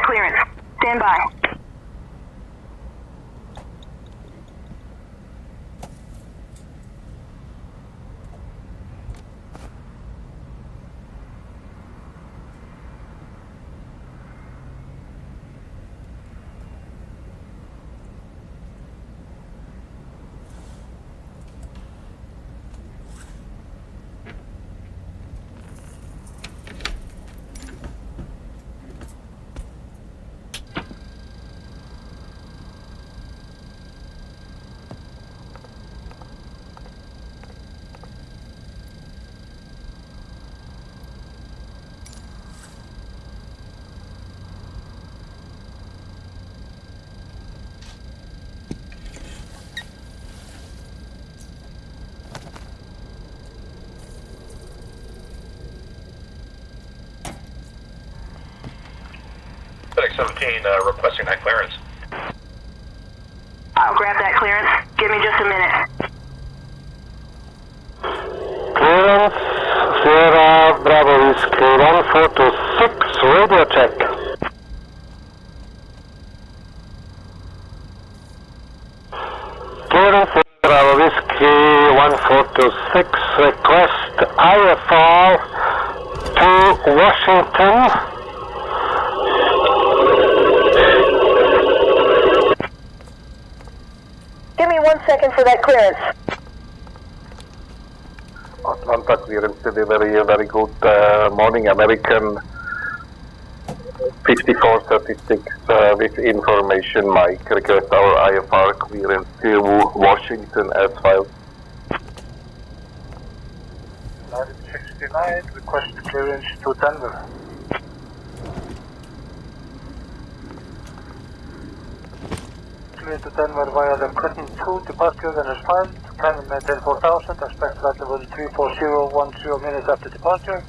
clearance. Stand by. FedEx 17 requesting that clearance. I'll grab that clearance. Give me just a minute. Clearance, Sierra Bravo Whiskey 1426, radio check. Clearance, Sierra Bravo Whiskey 1426, request IFR to Washington. Give me 1 second for that clearance. Atlanta clearance delivery, very good morning, American 5436 with information, Mike. Request our IFR clearance to Washington as filed. United 69, request clearance to Denver. Clear to Denver via the Clinton 2 departure then is filed. Time and maintain 4000, expect flight level 34010 minutes after departure.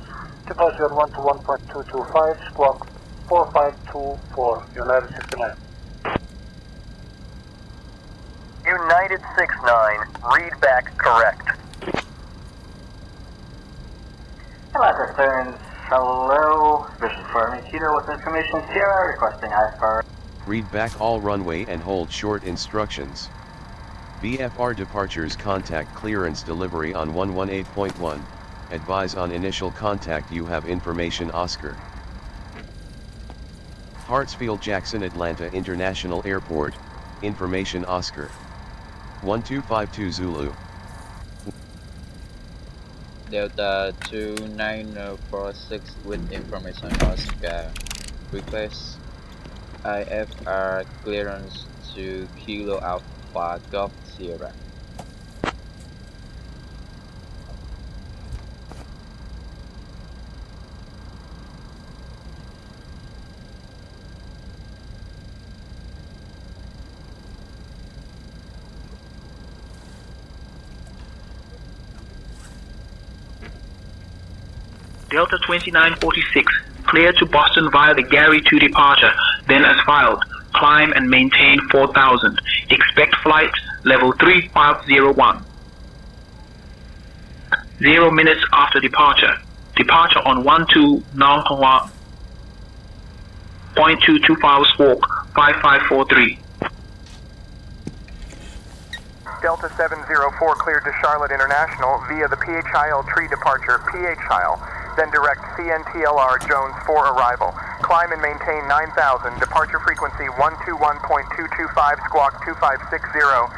Departure 1 to 1.225, squawk 4524, United 69. United 69, read back correct. Hello, clearance. Hello. Vision for Kilo with information. Sierra requesting IFR. Read back all runway and hold short instructions. VFR departures contact clearance delivery on 118.1. Advise on initial contact you have information Oscar. Hartsfield-Jackson Atlanta International Airport, information Oscar. 1252 Zulu. Delta 29046 with information Oscar. Request IFR clearance to Kilo Alpha Golf Sierra. Delta 2946, clear to Boston via the Gary 2 departure, then as filed. Climb and maintain 4000. Expect flight level 3501. 0 minutes after departure. Departure on 12 Nonghua, 0.225 squawk, 5543. Delta 704 cleared to Charlotte International via the PHIL tree departure, PHIL, then direct CNTLR Jones for arrival. Climb and maintain 9000, departure frequency 121.225, squawk 2560.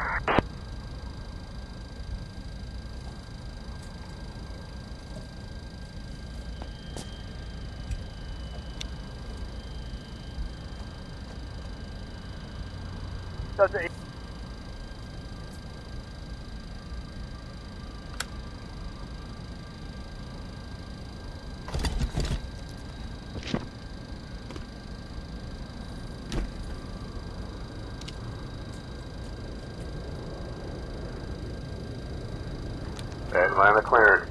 Atlanta cleared.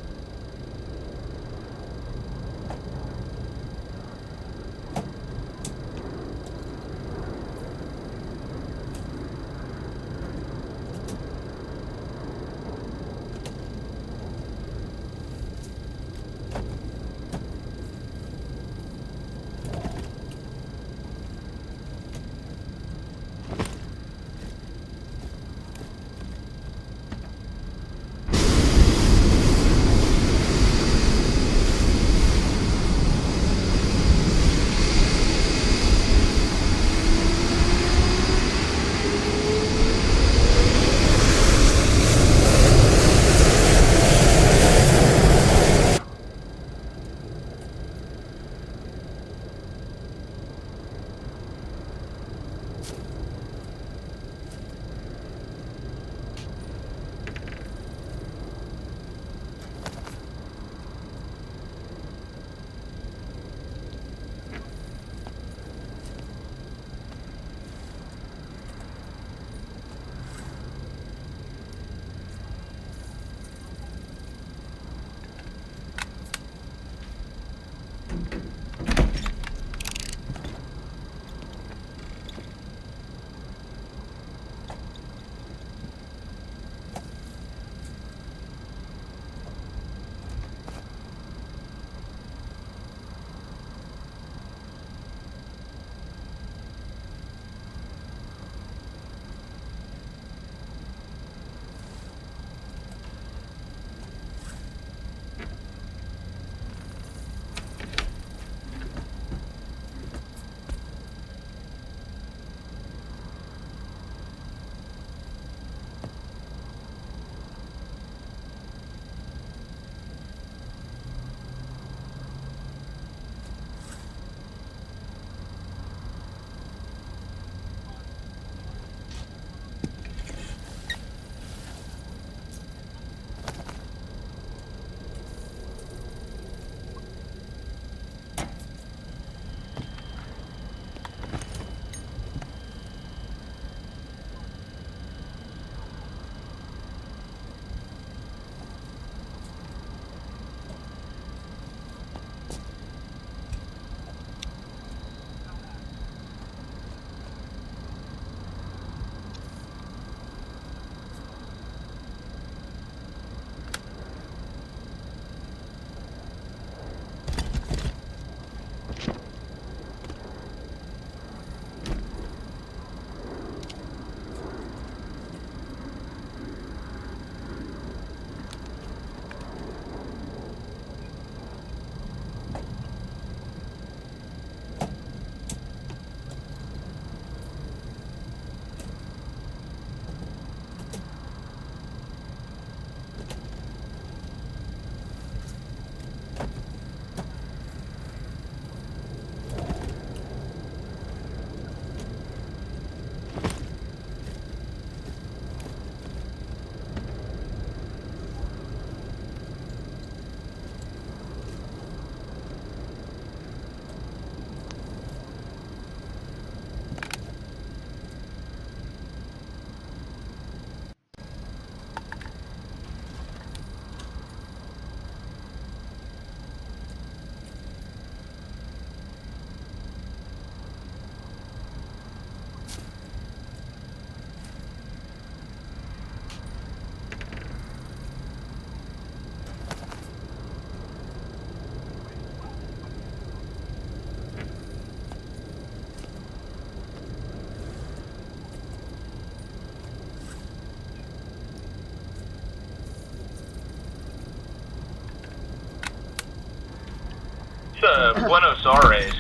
Buenos Aires,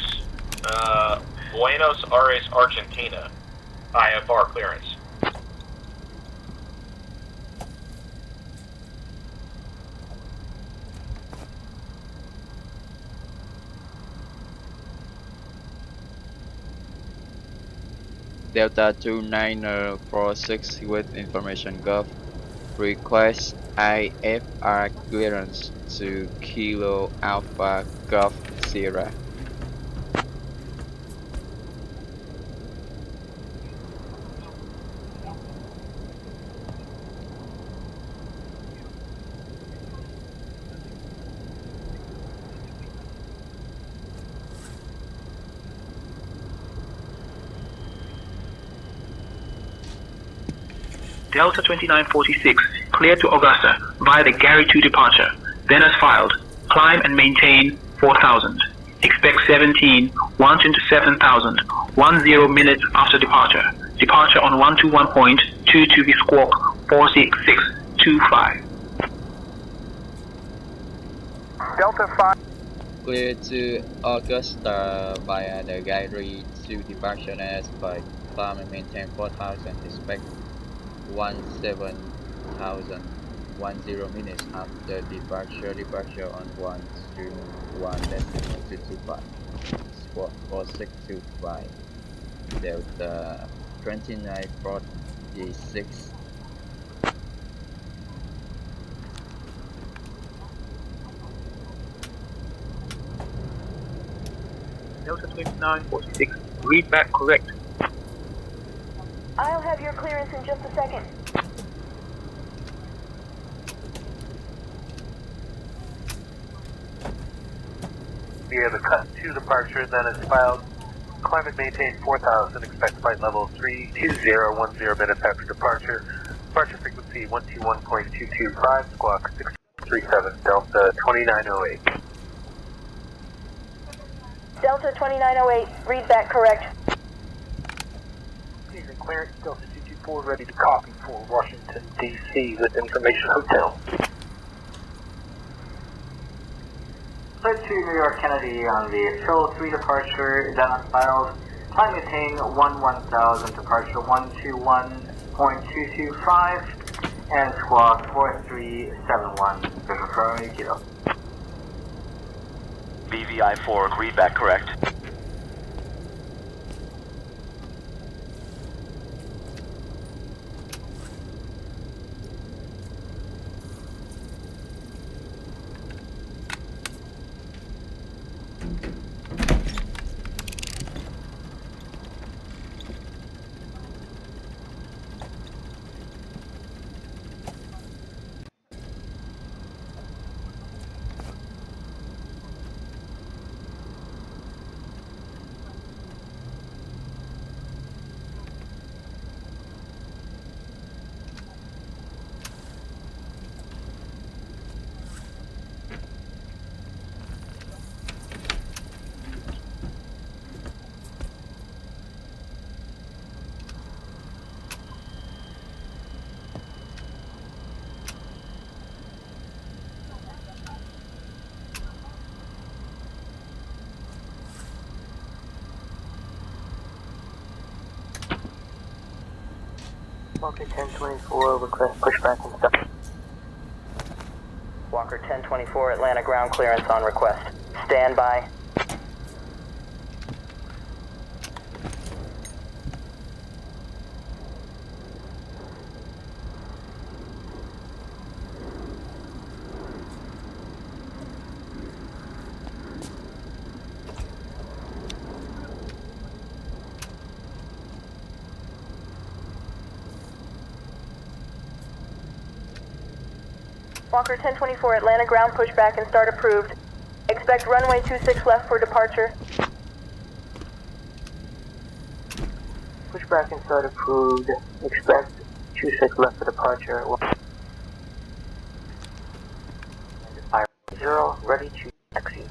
Buenos Aires, Argentina. IFR clearance. Delta 2946 with information gov. Request IFR clearance to Kilo Alpha Golf Sierra. Delta 2946, clear to Augusta via the Gary 2 departure, then as filed. Climb and maintain 4000. Expect 17, 1 into 7000, 10 minutes after departure. Departure on 121.22 squawk 46625. Delta 5. Clear to Augusta via the Gary 2 departure as by. Climb and maintain 4000. Expect 17,000 10 minutes after departure. Departure on 121.225 squawk 4625. Delta 2946. Delta 2946, read back correct. I'll have your clearance in just a second. Via the cut 2 departure, then as filed. Climb and maintain 4000. Expect flight level 32010 minutes after departure. Departure frequency 121.225, squawk 637, Delta 2908. Delta 2908, read back correct. Evening clearance, Delta 224 ready to copy for Washington, D.C. with Information Hotel. Flight to New York Kennedy on the Shoal 3 departure, then as filed. Climb maintain 1000, departure 121.225, and squawk 4371. Visual from Kilo. BVI-4, read back correct. Walker 1024, request pushback and stop. Walker 1024, Atlanta ground clearance on request. Stand by. Walker 1024, Atlanta ground pushback and start approved. Expect runway 26 left for departure. Pushback and start approved. Expect 26 left for departure. 0, ready to taxi.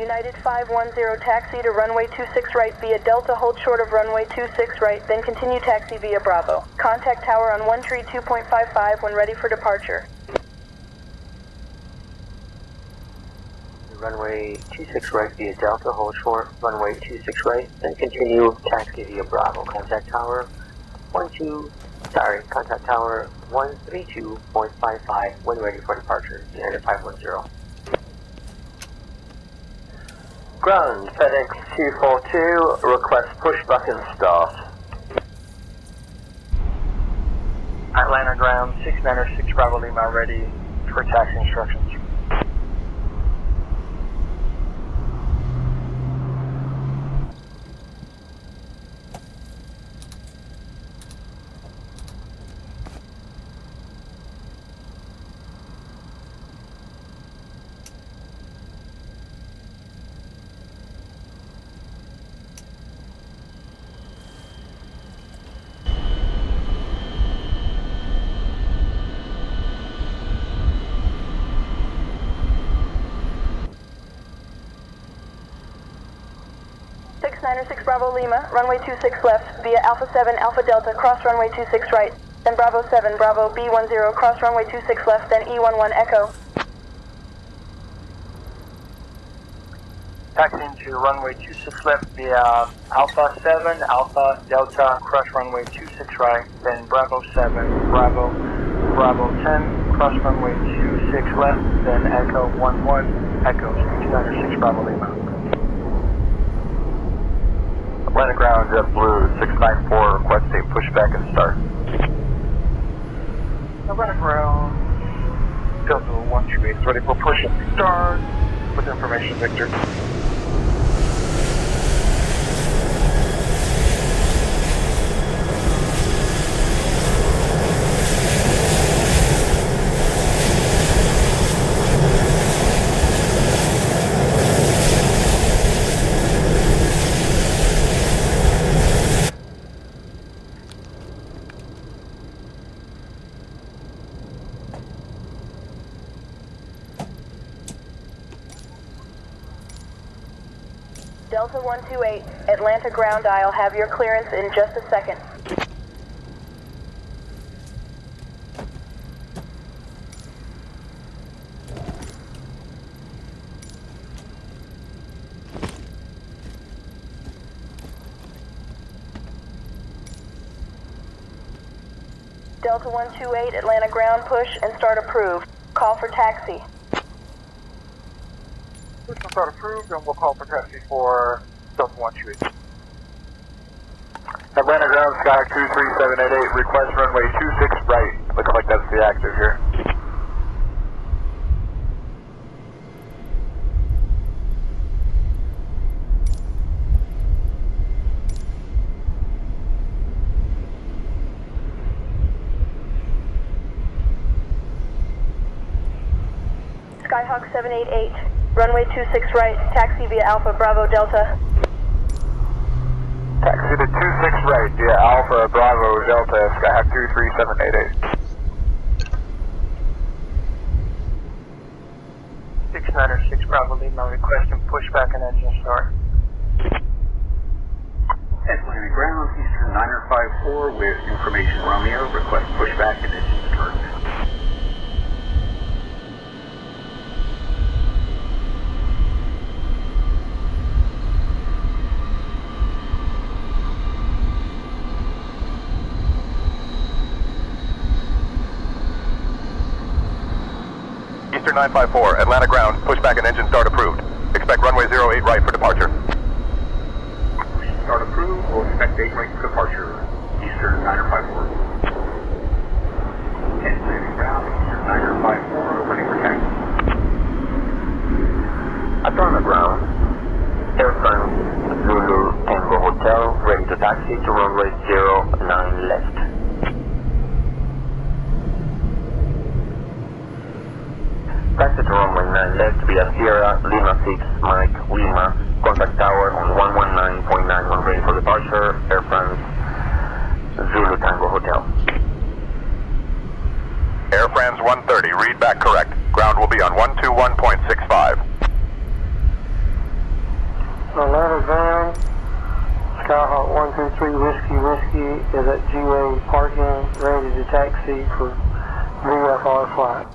United 510 taxi to runway 26 right via Delta, hold short of runway 26 right, then continue taxi via Bravo. Contact tower on 1 tree 2.55 when ready for departure. Runway 26 right via Delta, hold short, runway 26 right, then continue taxi via Bravo. Contact tower 132.55 when ready for departure. United 510. Ground, FedEx 242, request pushback and start. Atlanta ground, 696 Bravo Lima ready for taxi instructions. Bravo Lima, runway 26 left, via Alpha 7, Alpha Delta, cross runway 26 right, then Bravo 7, Bravo B10, cross runway 26 left, then E11 Echo. Taxiing to runway 26 left via Alpha 7, Alpha Delta, cross runway 26 right, then Bravo 7, Bravo 10, cross runway 26 left, then Echo 11, Echo 696 Bravo Lima. Atlanta ground, JetBlue 694, requesting pushback and start. Atlanta ground, Delta 128 is ready for push and start. With information, Victor. Delta 128, Atlanta ground, I'll have your clearance in just a second. Delta 128, Atlanta ground, push and start approved. Call for taxi. Push and start approved, and we'll call for taxi for Delta 128. Atlanta ground, Sky 23788, request runway 26 right. Looks like that's the active here. Skyhawk 788, runway 26 right, taxi via Alpha Bravo Delta. Taxi to 26 right via Alpha Bravo Delta, Skyhawk 23788. 696 Bravo Lima, requesting pushback and engine start. Atlanta ground, Eastern 954 with information Romeo, request pushback and engine start. Eastern 954, Atlanta ground, pushback and engine start approved. Expect runway 08 right for departure. Start approved, we'll expect 8 right for departure. Eastern 954. Atlanta ground, Eastern 954, ready for taxi. Atlanta ground, Air France Zulu Tango Hotel, ready to taxi to runway 09 left. Taxi to runway 9 left via Sierra, Lima 6, Mike, Lima, contact tower on 119.9 when ready for departure, Air France, Zulu Tango Hotel. Air France 130, read back correct. Ground will be on 121.65. Atlanta ground, Skyhawk 123 Whiskey is at GA parking, ready to taxi for VFR flight.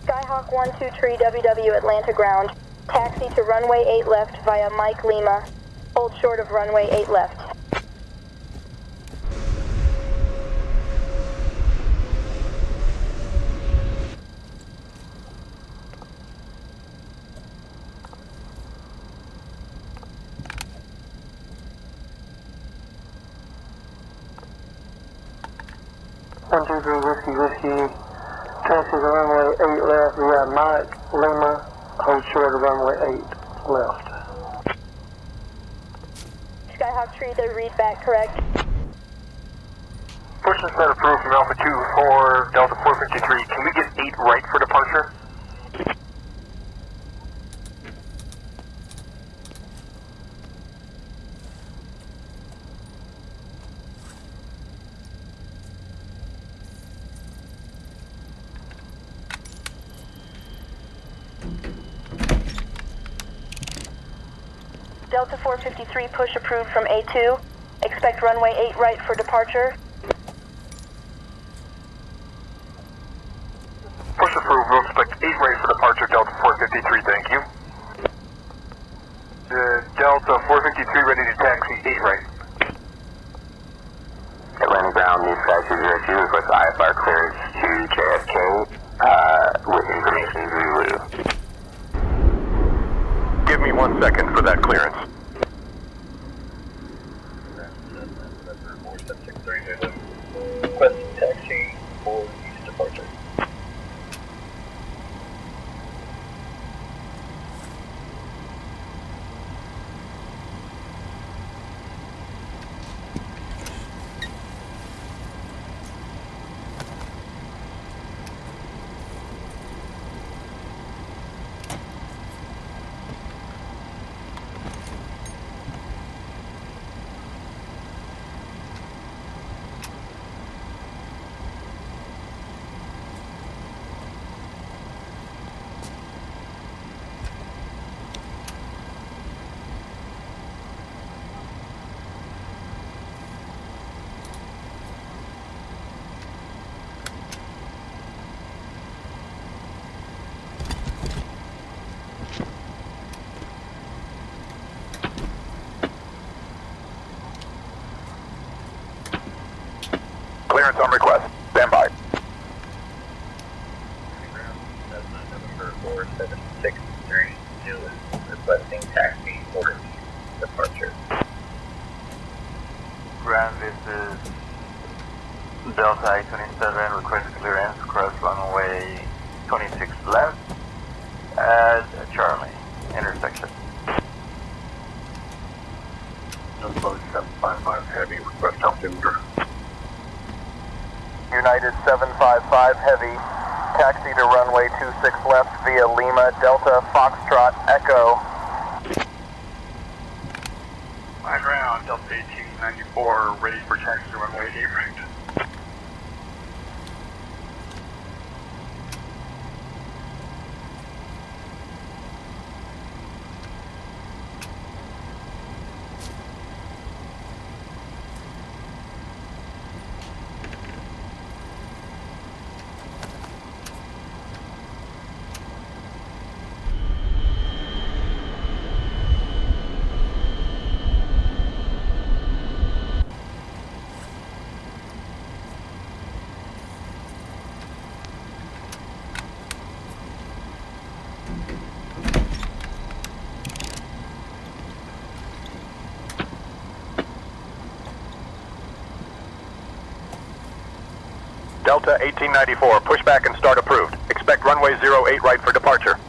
Skyhawk 123 WW Atlanta ground. Taxi to runway 8 left via Mike Lima. Hold short of runway 8 left. One, two, three, whiskey. Taxi to runway 8 left via Mike Lima. Hold short of runway 8 left. Skyhawk 3, the read back correct. Push and start approved from Alpha 24, Delta 453. Can we get 8 right for departure? Delta 453, push approved from A2. Expect runway 8 right for departure. Push approved, we'll expect 8 right for departure, Delta 453, thank you. Delta 453 ready to taxi, 8 right. Atlanta ground, New Sky 202, request IFR clearance to JFK, with information Zulu. Give me 1 second for that clearance. Request taxi for east departure. Clearance on request. Stand by. November 47632 requesting taxi for departure. Ground, this is Delta I-27, request clearance, cross runway 26 left at Charlie intersection. Number 755 heavy, request altimeter. United 755 Heavy, taxi to runway 26 left via Lima, Delta, Foxtrot, Echo. High ground, Delta 1894, ready for taxi to runway 8 right. Delta 1894, pushback and start approved. Expect runway 08 right for departure.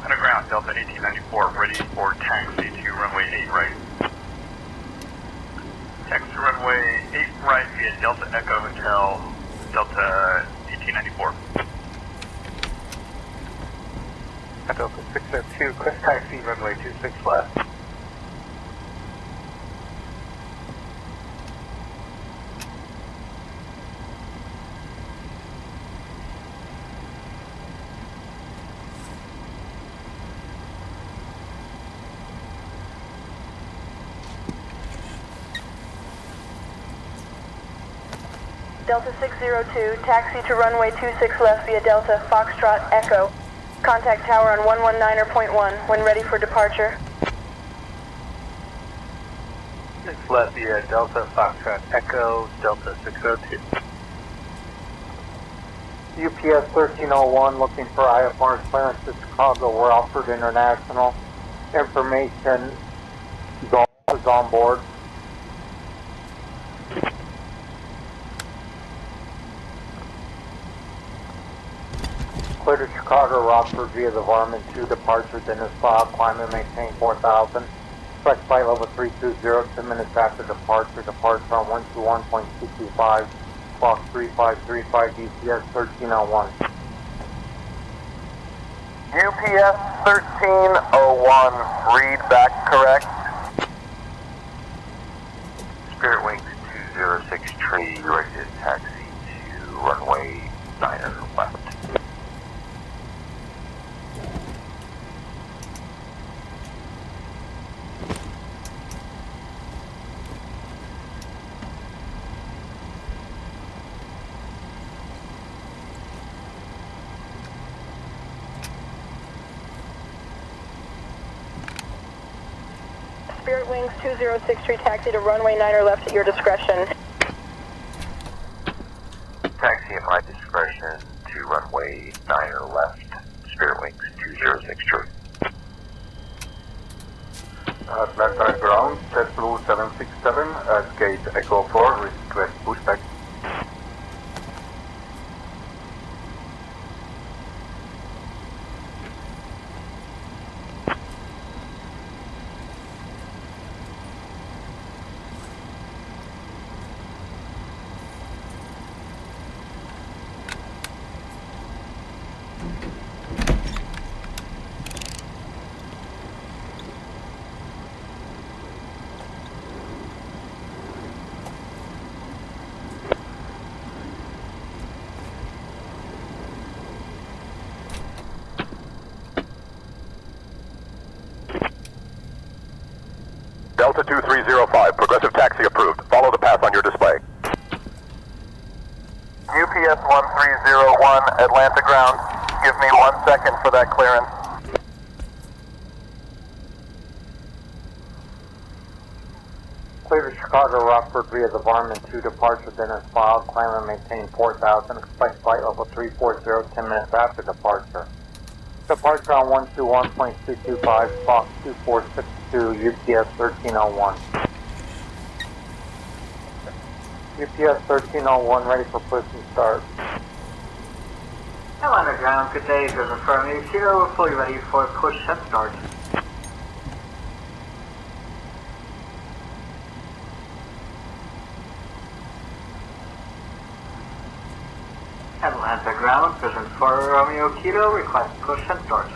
Underground, Delta Delta 1894, ready for taxi to runway 8 right. Taxi to runway 8 right via Delta Echo Hotel, Delta 1894. Delta 602, request taxi runway 26 left. Delta 602, taxi to runway 26 left via Delta Foxtrot Echo. Contact tower on 119.1 when ready for departure. 6 left via Delta Foxtrot Echo, Delta 602. UPS 1301 looking for IFR clearance to Chicago, we're Alfred International. Information is on board. Clear to Chicago, Rockford via the Varmin 2 departure, Dennis File, climb and maintain 4000. Expect flight level 320, 10 minutes after departure. Departure on 121.225, clock 3535, UPS 1301. UPS 1301, read back correct. Spirit Wings 206 tree, ready to taxi to runway 9 left. Spirit Wings 206 tree taxi to runway 9 or left at your discretion. Taxi at my discretion to runway 9 or left, Spirit Wings 206 tree. Atlanta ground, JetBlue 767 at gate Echo 4, request pushback. Delta 2305, progressive taxi approved. Follow the path on your display. UPS 1301, Atlanta ground. Give me 1 second for that clearance. Clear to Chicago, Rockford via the Varmin 2 departure, Dennis File, climb and maintain 4000. Expect flight level 340, 10 minutes after departure. Departure on 121.225, Fox 2462, UPS 1301. UPS 1301, ready for push and start. Atlanta ground, good day, Driven from Kilo, we're fully ready for push and start. Atlanta ground, Driven for Romeo Kilo, request push and start.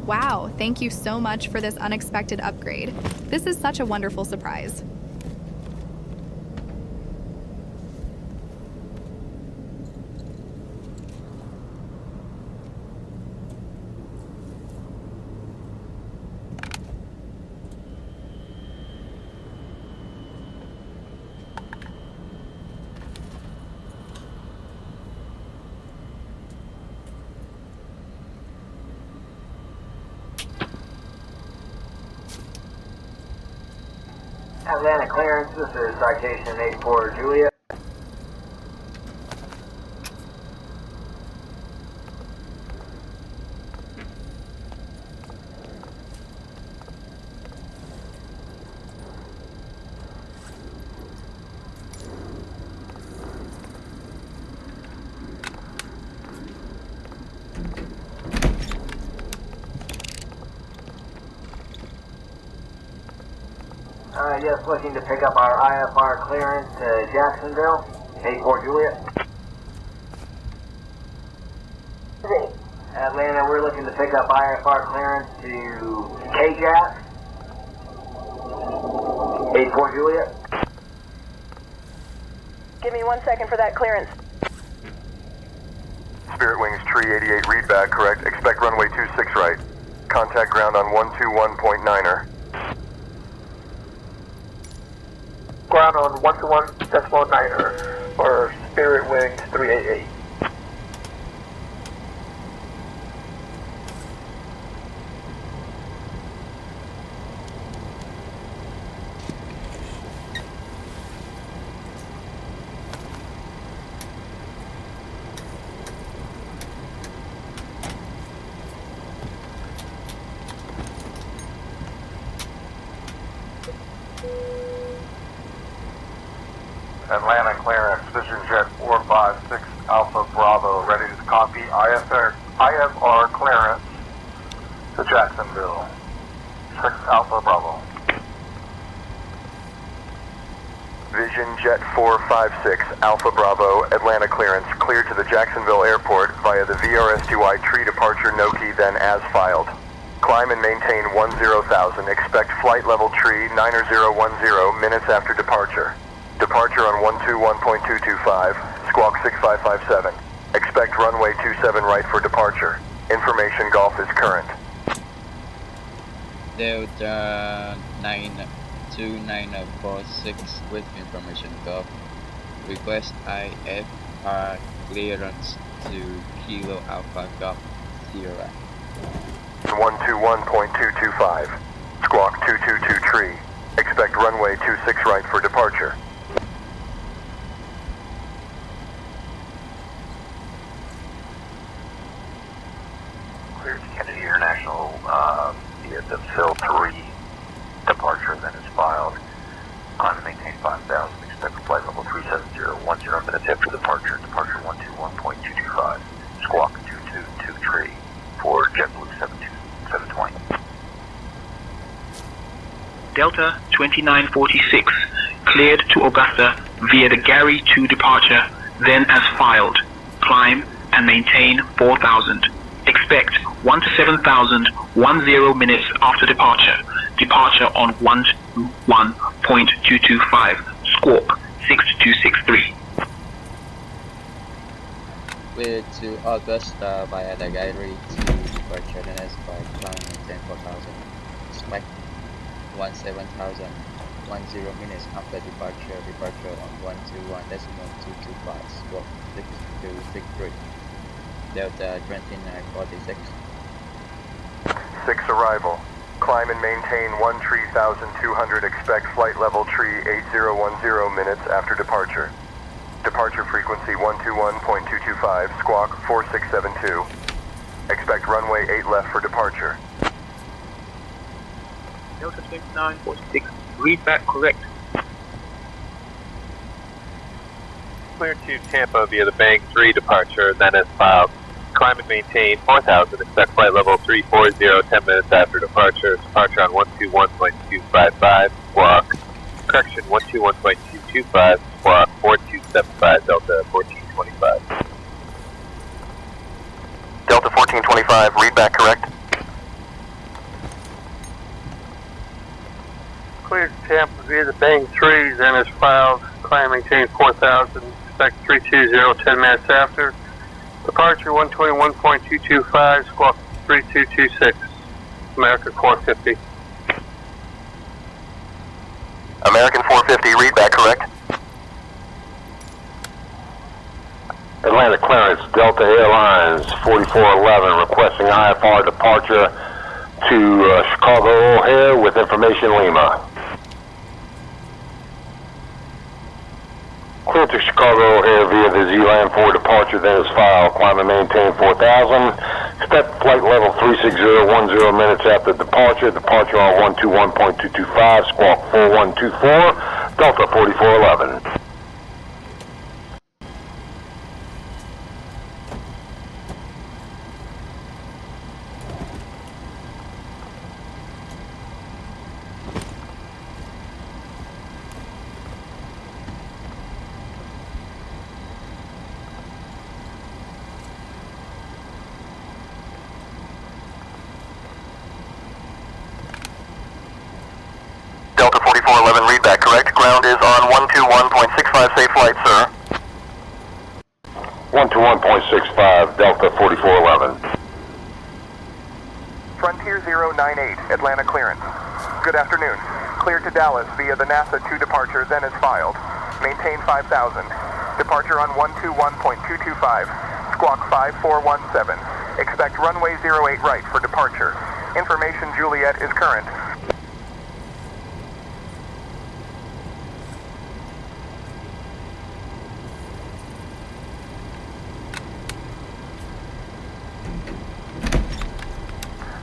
Wow, thank you so much for this unexpected upgrade. This is such a wonderful surprise. Atlanta clearance, this is citation 84 Juliet. Yes, looking to pick up our IFR clearance to Jacksonville, 84 Juliet. Atlanta, we're looking to pick up IFR clearance to KAGS, 84 Juliet. Give me 1 second for that clearance. Spirit Wings tree 88 readback correct. Expect runway 26 right. Contact ground on 121.9er. Ground on 121.9er for Spirit Wings 388. Atlanta clearance, Vision Jet 456 Alpha Bravo, ready to copy IFR clearance to Jacksonville, 6 Alpha Bravo. Vision Jet 456 Alpha Bravo, Atlanta clearance, cleared to the Jacksonville Airport via the VRS-2I tree departure Noki, then as filed. Climb and maintain 10,000, expect flight level tree 9010 minutes after departure. Departure on 121.225, squawk 6557. Expect runway 27 right for departure. Information Golf is current. Delta 92946 with information Golf. Request IFR clearance to Kilo Alpha Golf Sierra. 121.225, squawk 222 tree. Expect runway 26 right for departure. Cleared to Kennedy International via the Phil 3 departure, then is filed. On maintain 5,000, expect flight level 37010 minutes after departure. Departure 121.225, squawk 222 tree for JetBlue 720. Delta 2946, cleared to Augusta via the Gary 2 departure, then as filed. Climb and maintain 4,000. Expect 1 to 7,000, 10 minutes after departure. Departure on 121.225, squawk 6263. Cleared to Augusta via the Gary 2 departure, then as filed. Climb and maintain 4,000. Expect 17,000, 10 minutes after departure. Departure on 121.225, squawk 6263. Delta 2946. 6 arrival. Climb and maintain 13,200. Expect flight level tree 8010 minutes after departure. Departure frequency 121.225, squawk 4672. Expect runway 8 left for departure. Delta 2946, read back correct. Cleared to Tampa via the Bank 3 departure, then as filed. Climb and maintain 4,000, expect flight level 340, 10 minutes after departure. Departure on 121.255, squawk. Correction, 121.225, squawk 4275, Delta 1425. Delta 1425, read back correct. Cleared to Tampa via the Bank 3, then is filed. Climb and maintain 4,000, expect 320, 10 minutes after. Departure 121.225, squawk 3226, American 450. American 450, read back correct. Atlanta clearance, Delta Airlines 4411, requesting IFR departure to Chicago O'Hare with information Lima. to Chicago O'Hare via the Z-Land 4 departure, then is filed. Climb and maintain 4,000. Expect flight level 36010 minutes after departure. Departure on 121.225, squawk 4124, Delta 4411. Delta 4411, read back, correct? Ground is on 121.65, safe flight, sir. 121.65, Delta 4411. Frontier 098, Atlanta clearance. Good afternoon. Clear to Dallas via the NASA 2 departure, then is filed. Maintain 5,000. Departure on 121.225, squawk 5417. Expect runway 08 right for departure. Information Juliet is current.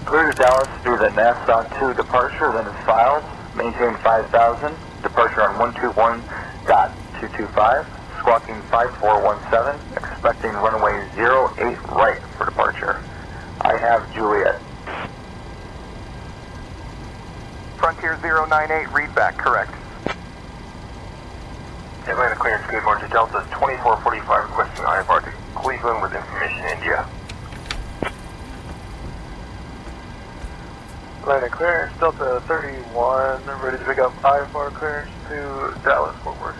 Clear to Dallas through the NASA 2 departure, then is filed. Maintain 5,000. Departure on 121.225, squawking 5417, expecting runway 08 right for departure. I have Juliet. Frontier 098, read back, correct. Atlanta clearance, good morning to Delta 2445, requesting IFR to Cleveland with information India. Atlanta clearance, Delta 31, ready to pick up IFR clearance to Dallas, Fort Worth.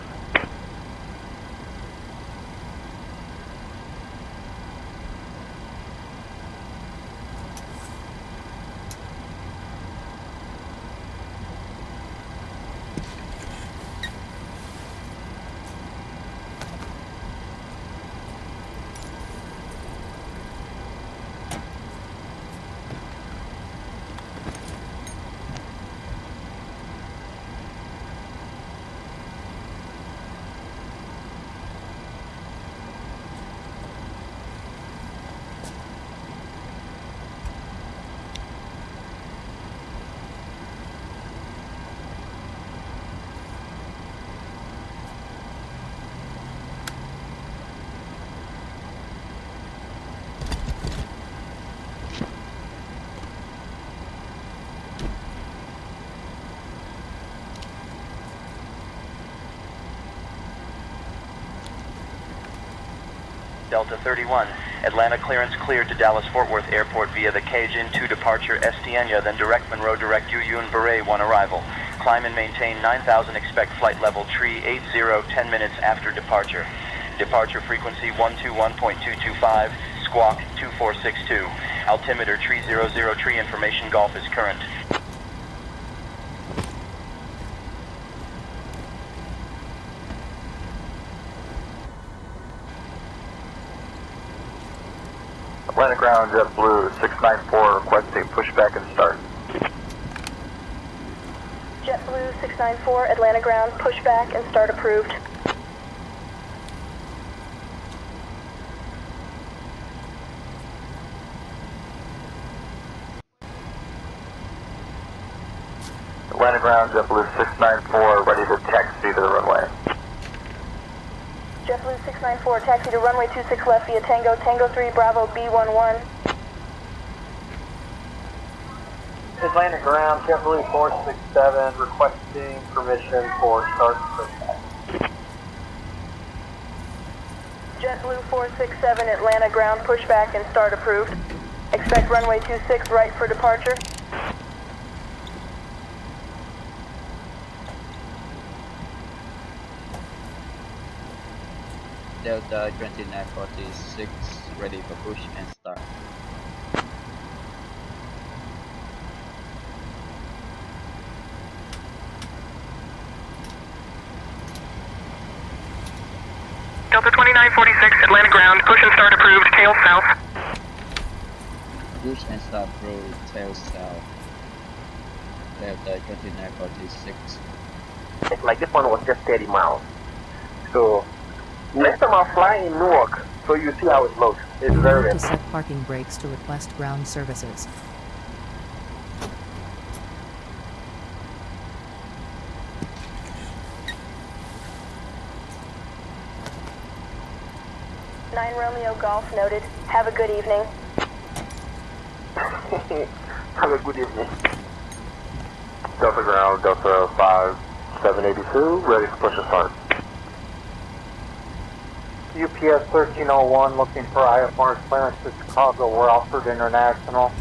Delta 31, Atlanta clearance cleared to Dallas-Fort Worth Airport via the KAGS 2 departure Estienia, then direct Monroe, direct Uyun Beret 1 arrival. Climb and maintain 9,000, expect flight level tree 80, 10 minutes after departure. Departure frequency 121.225, squawk 2462. Altimeter tree 00, tree information Golf is current. Atlanta ground, JetBlue 694, requesting pushback and start. JetBlue 694, Atlanta ground, pushback and start approved. Atlanta ground, JetBlue 694, ready to taxi to the runway. JetBlue 694, taxi to runway 26 left via Tango, Tango 3, Bravo, B11. Atlanta ground, JetBlue 467, requesting permission for start pushback. JetBlue 467, Atlanta ground, pushback and start approved. Expect runway 26 right for departure. Delta 2946, ready for push and start. Delta 2946, Atlanta ground, push and start approved, tail south. Push and start through tail south. Delta 2946. Like this one was just 30 miles. So Next time I'll fly in Newark, so you see how it looks. It's very To set parking brakes to request ground services. Nine Romeo Golf noted. Have a good evening. Have a good evening. Delta ground, Delta 5782, ready for push and start. UPS 1301 looking for IFR clearance to Chicago. We're Alfred International.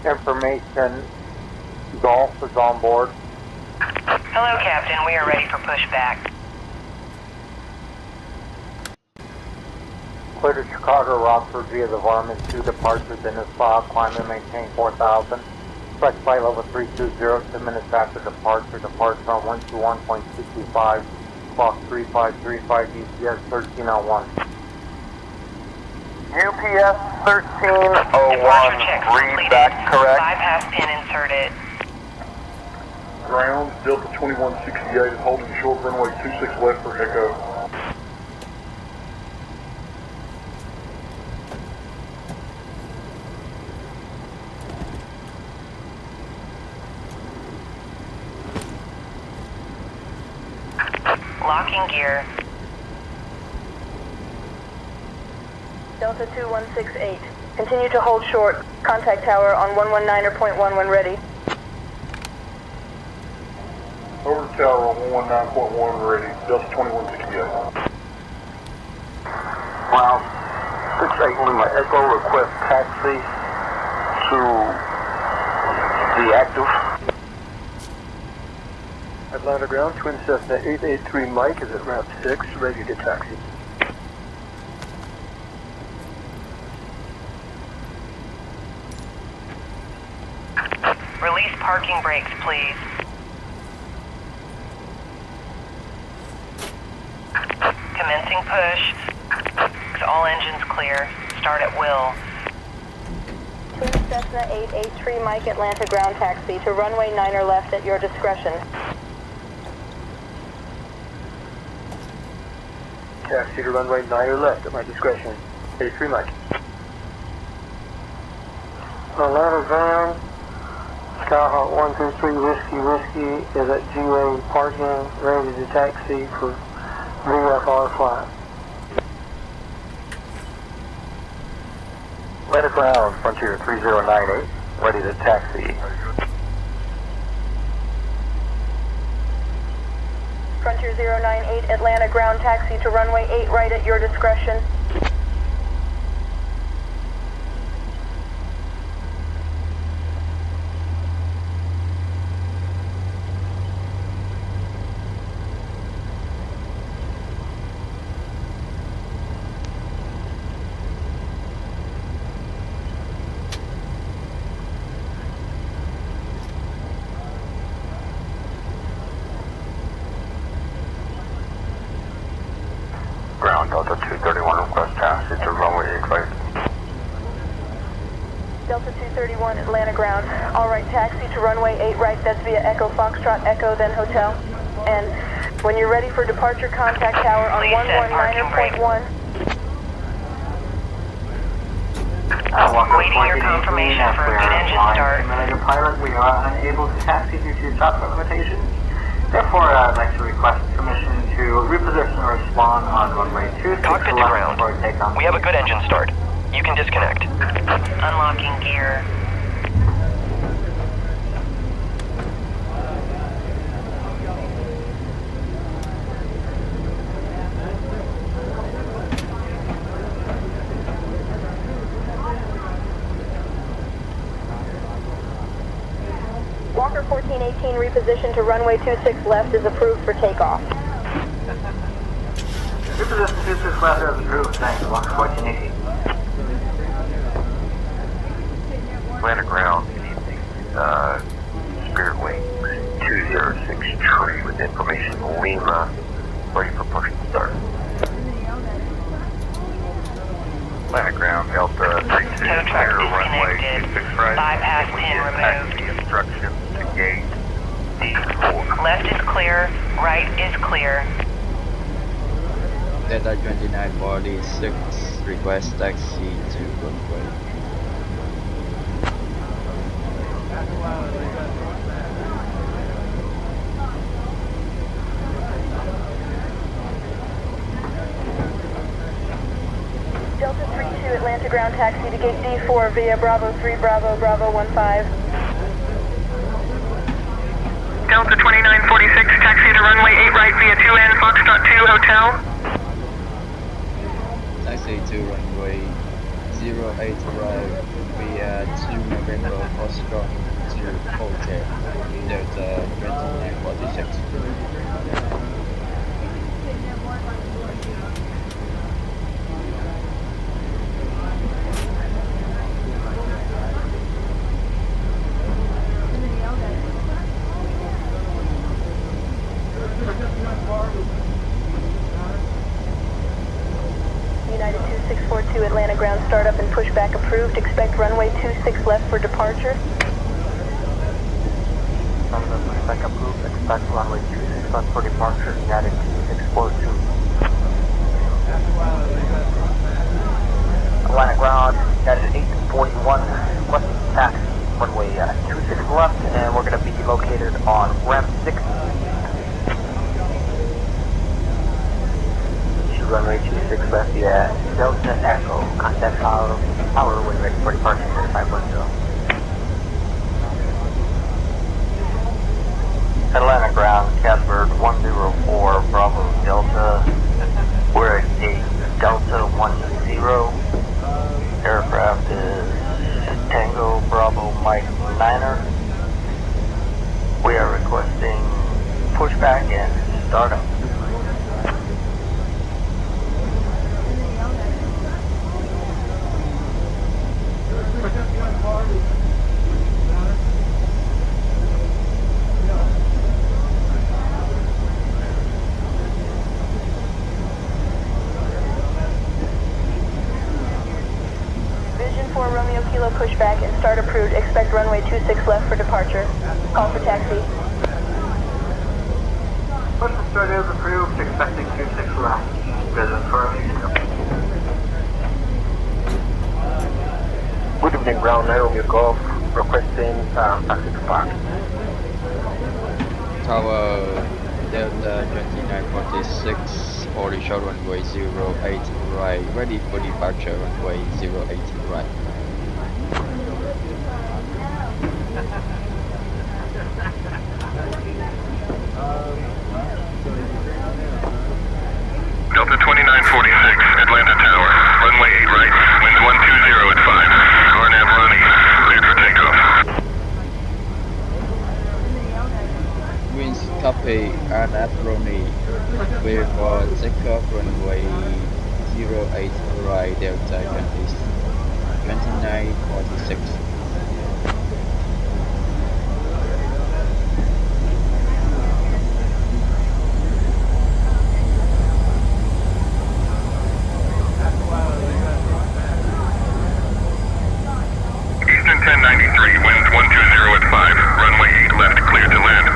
Information, Golf is on board. Hello, Captain. We are ready for pushback. Clear to Chicago, Rockford via the Varmint 2 departure, then is file, climb and maintain 4000. Select flight level 320, 2 minutes after departure, departure on 121.225, clock 3535, UPS 1301. UPS 1301, read back correct. Bypass pin inserted. Ground, Delta 2168 is holding short runway 26 left for Echo. Locking gear. Delta 2168. Continue to hold short. Contact tower on 119.1 when ready. Over to tower on 119.1 ready, Delta 2168. Wow, 68 Lima Echo request taxi to the active. Atlanta ground, Twin Cessna 883 Mike is at route 6, ready to taxi. Release parking brakes, please. Commencing push. All engines clear. Start at will. Twin Cessna 883 Mike Atlanta ground taxi to runway 9 or left at your discretion. Taxi to runway 9 or left at my discretion. 83 Mike. Atlanta ground, Skyhawk 123 Whiskey is at GA parking, ready to taxi for VFR flight. Atlanta ground, Frontier 3098, ready to taxi. Frontier 098 Atlanta ground taxi to runway 8 right at your discretion. Ground, Delta 231 request taxi to runway 8 right. Delta 231 Atlanta ground. All right, taxi to runway 8 right. That's via Echo Foxtrot Echo, then hotel. And when you're ready for departure, contact tower on 119.1. Waiting your confirmation for a good engine start. Simulator pilot, we are unable to taxi due to software limitations. Therefore, I'd like to request permission to reposition or spawn on runway 26 Cockpit to ground. for takeoff. We have a good engine start. You can disconnect. Unlocking gear. Walker 1418 reposition to runway 26 left is approved for takeoff. Reposition 26 left is approved. Thanks, Walker 1418. Atlanta ground, good evening. Spirit Wings 206 tree with information Lima, ready for push and start. Atlanta ground, Delta 32 clear runway 26 right. Bypass pin removed. Instructions to gate D4. Left is clear. Right is clear. Delta 2946, request taxi to runway. Delta 32 Atlanta ground taxi to gate D4 via Bravo 3 Bravo Bravo 15. Delta 2946, taxi to runway 8 right via 2N Foxtrot 2 Hotel. Taxi to runway 08 right via 2 November Foxtrot 2 Hotel. Delta 2946. United 2642 Atlanta ground startup and pushback approved. Expect runway 26 left for departure. Pushback approved. Expect runway 26 left for departure. United 2642. Atlanta ground, United 841. Requesting taxi runway 26 left, and we're going to be located on ramp 6. Runway 26 left via Delta Echo. Contact tower when ready for departure. 510. Atlanta ground, Catbird 104 Bravo Delta. We're at gate Delta 10. Aircraft is Tango Bravo Mike Niner. We are requesting pushback and startup. Vision 4 Romeo Kilo pushback and start approved. Expect runway 26 left for departure. Call for taxi. Push and start is approved. Expecting 26 left. Vision 4 Good evening, ground 9 Romeo Golf. Requesting taxi to park. Tower Delta 2946, order short runway 08 right, ready for departure runway 08 right. Delta 2946, Atlanta Tower, runway 8 right, winds 120 at 5, RNAV Ronnie, cleared for takeoff. Winds copy RNAV Ronnie, clear for takeoff runway 08 right, Delta 2946. Eastern 1093, winds 120 at 5, runway 8 left, cleared to land.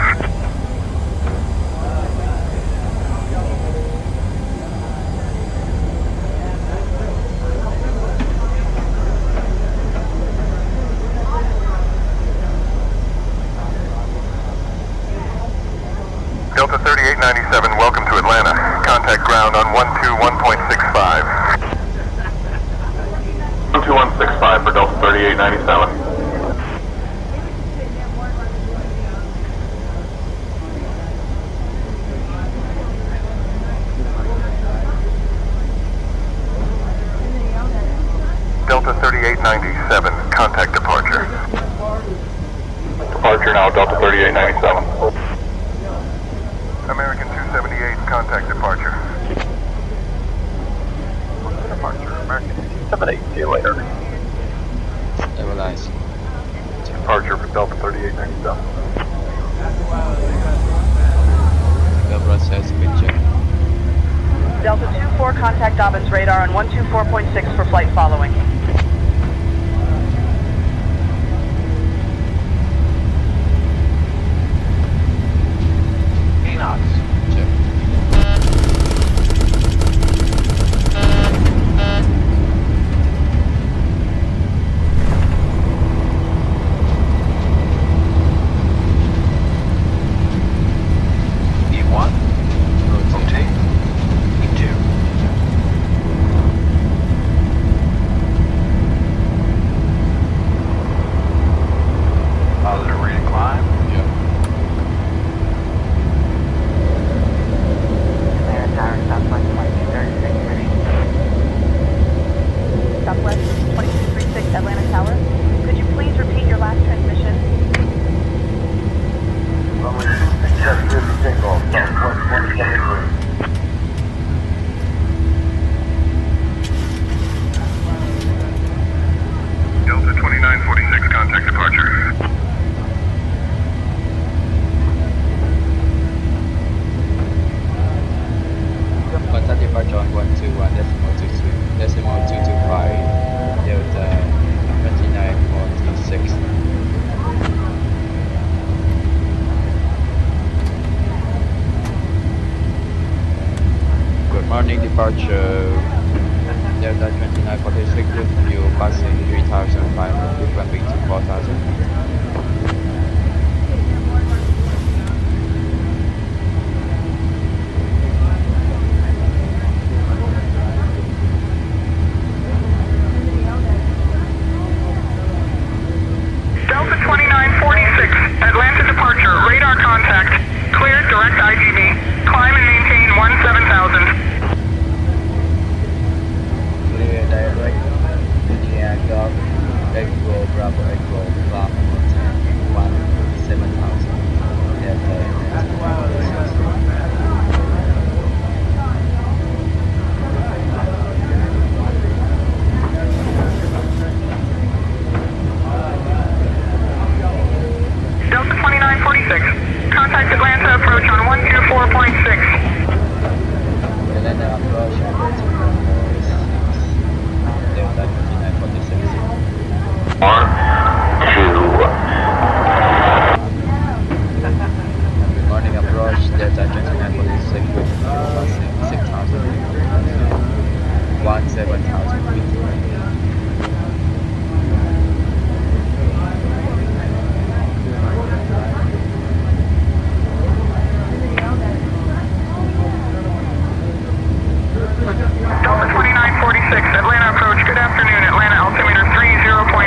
Delta 3897, welcome to Atlanta. Contact ground on 121.65. 12165 for Delta 3897. Delta 3897, contact departure. Departure now, Delta 3897. American 278, contact departure. Departure, American 278, see you later. Stabilize. Departure for Delta 3897. Cobra says picture. Delta 24, contact Dobbins radar on 124.6 for flight following. Check. 31.225 Delta 2946. Good morning, departure Delta 2946 with you passing 3,500 with runway 24,000. Delta 2946, Atlanta departure, radar contact, cleared direct IGB, climb and maintain 17,000. Clear direct, India Golf, Echo, Bravo Echo, climb and maintain 17,000. Delta 2946. Delta 2946, contact Atlanta approach on 124.6. Atlanta approach on 124.6. Delta 2946. Good morning, approach Delta 2946 with passing 6,000 17,000 feet. Delta 2946, Atlanta approach, good afternoon, Atlanta altimeter 30.18.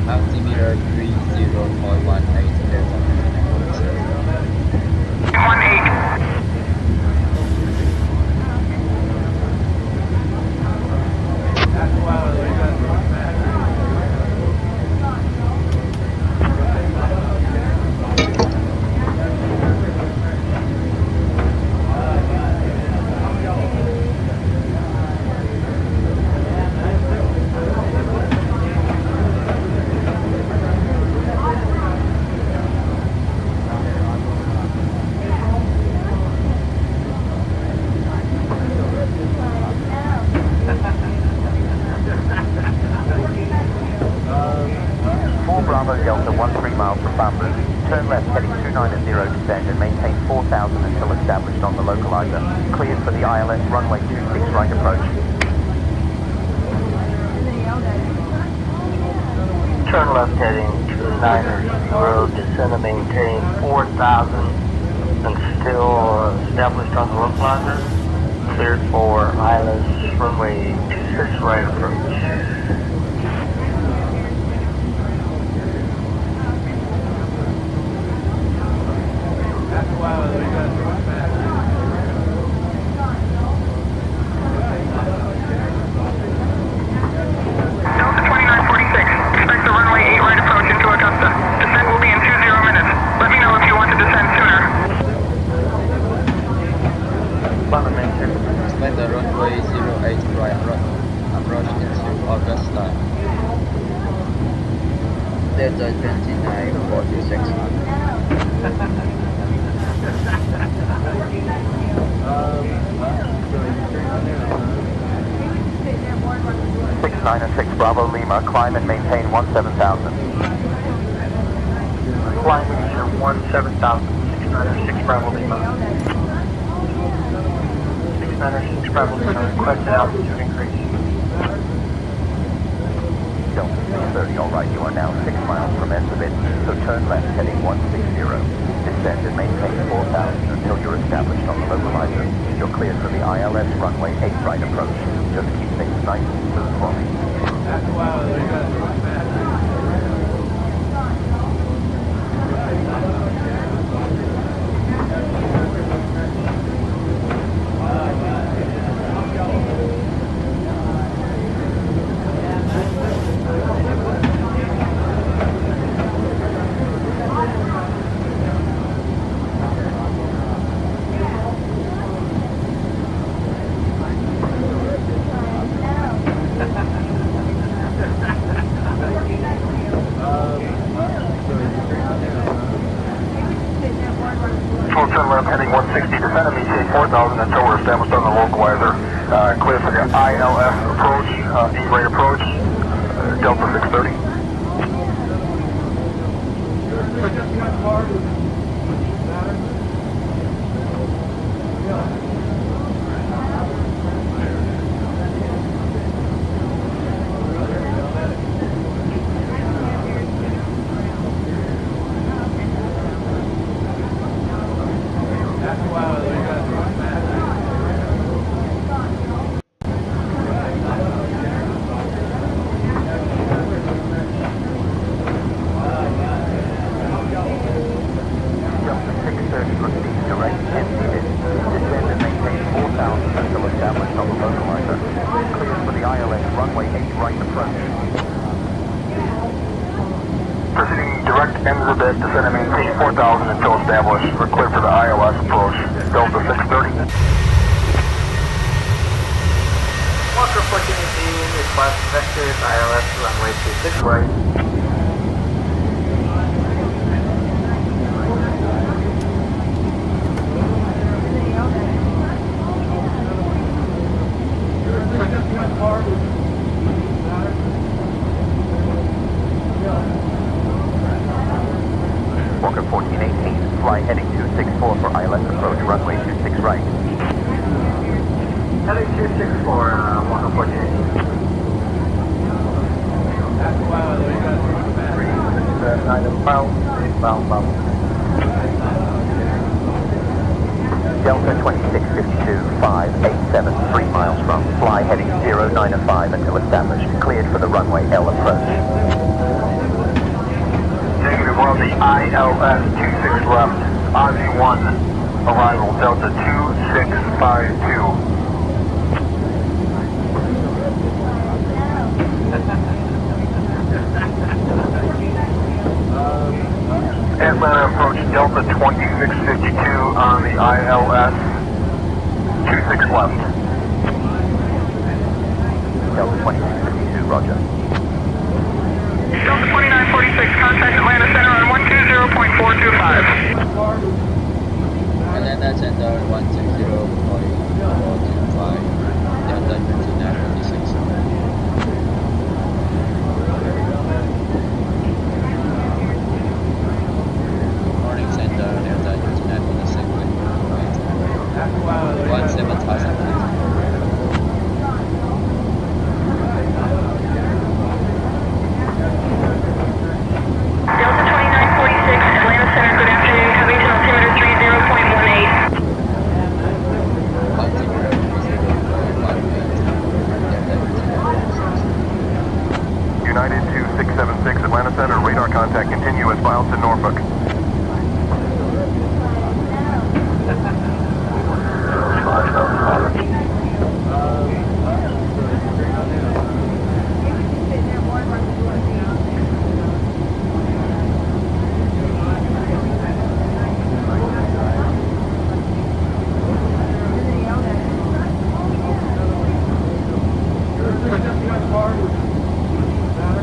Altimeter 30.18 Delta 2946. 18. Bravo Delta 13 miles from Bamboo. Turn left heading 290 descend and maintain 4,000 until established on the localizer. Cleared for the ILS runway 26 right approach. Turn left heading 290, descend and maintain 4,000 until established on the localizer. Cleared for ILS runway 26 right approach. Delta 2946, expect the runway 8 right approach into Augusta. Descent will be in 20 minutes. Let me know if you want to descend sooner. Expect the runway 08 right approach into Augusta. Delta 2946. 696 Bravo Lima, climb and maintain 17,000. Climb measure 17,000, 696 Bravo Lima. 696 Bravo Lima, requested altitude increase. Delta 630, alright, you are now 6 miles from Esabit, so turn left heading 160. Descend and maintain 4,000 until you're established on the localizer. You're cleared for the ILS runway 8 right approach. Just keep things nice and smooth for me. runway 160, descend and maintain 4,000 until we're established on the localizer. Clear for the ILS approach, 8-right approach, Delta 630. Proceeding direct ends of the descend and maintain 4,000 until established. We're clear for the ILS approach, Delta 630. Walker 1418, request vectors, ILS runway 26 right. Walker 1418, fly heading 264 for ILS approach, runway 26 right. Heading 264, Walker 1418. 9 Delta 2652, 587, 3 miles from, fly heading 095 until established, cleared for the runway L approach. Negative, we're on the ILS 26 left, Aussie 1, arrival, Delta 2652. Atlanta approach, Delta 2652 on the ILS 26 left. Delta 2652, roger. Delta 2946, contact Atlanta Center on 120.425. Atlanta Center 120.425, Delta 2946. Morning Center, Delta 2946, 17,000 feet. Delta 2946, Atlanta Center, good afternoon, coming to altimeter 30.18. United 2676, Atlanta Center, radar contact continuous, filed to Norfolk.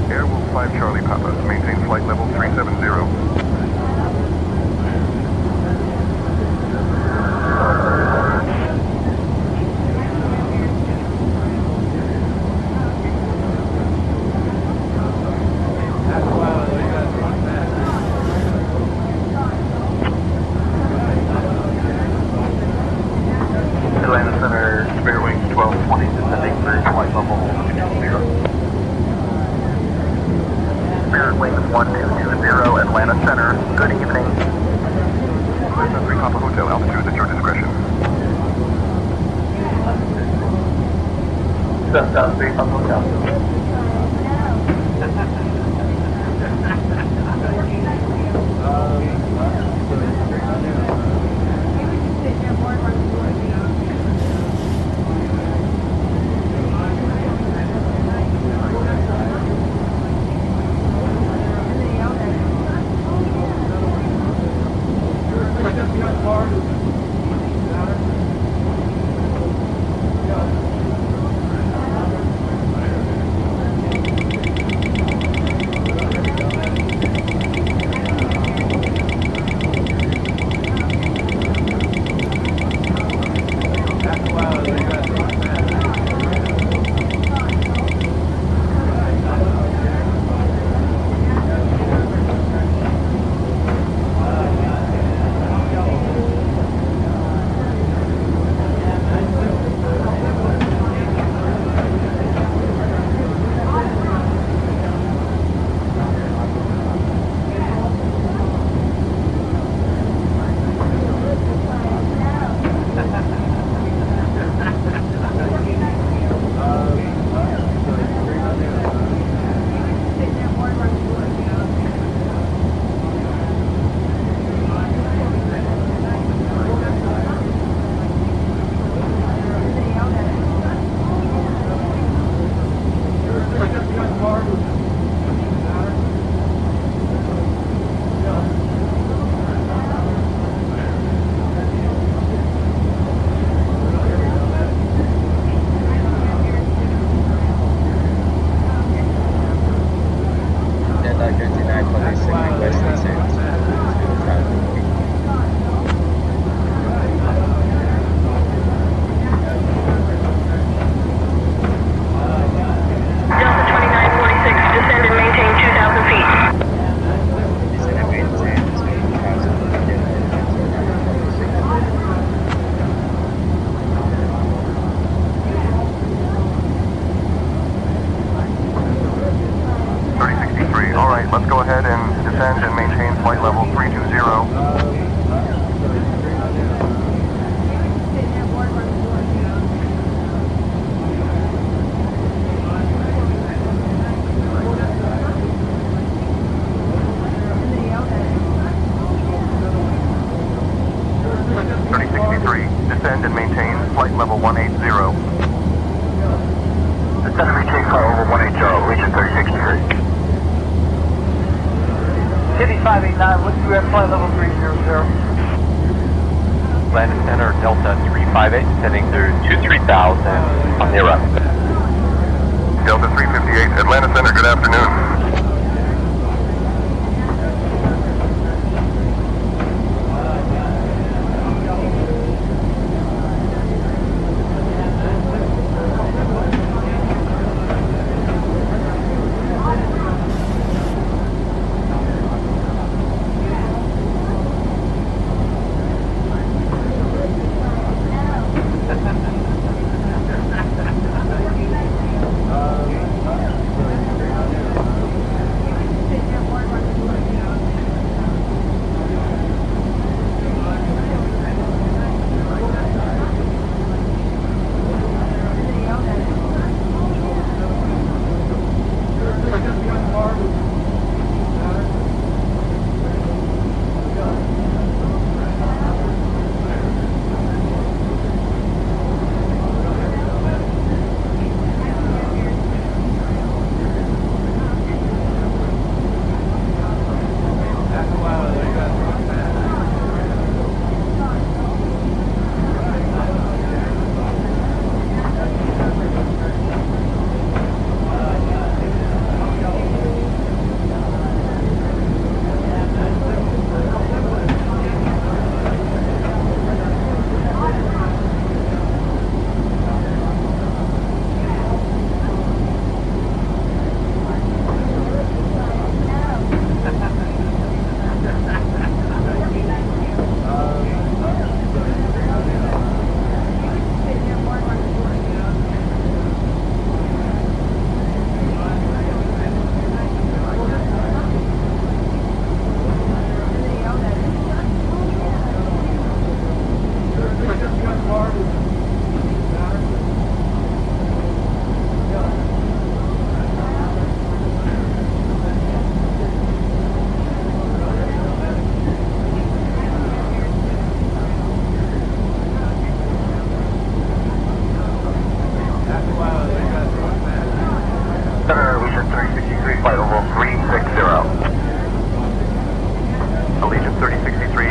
Airwolf 5 Charlie Papa, maintain flight level 370. Atlanta Center, Spirit Wings 1220, descending for flight level 220. Spirit Wings 1220, Atlanta Center, good evening. Atlanta 3 Papa Hotel, altitude at your discretion. Delta 3 Papa Hotel. 363, descend and maintain flight level 180. Descend and maintain flight level 180, region 3063. City 589, what do we have flight level 300? Landing center Delta 358, descending through 23,000 on the arrival. Delta 358, Atlanta Center, good afternoon.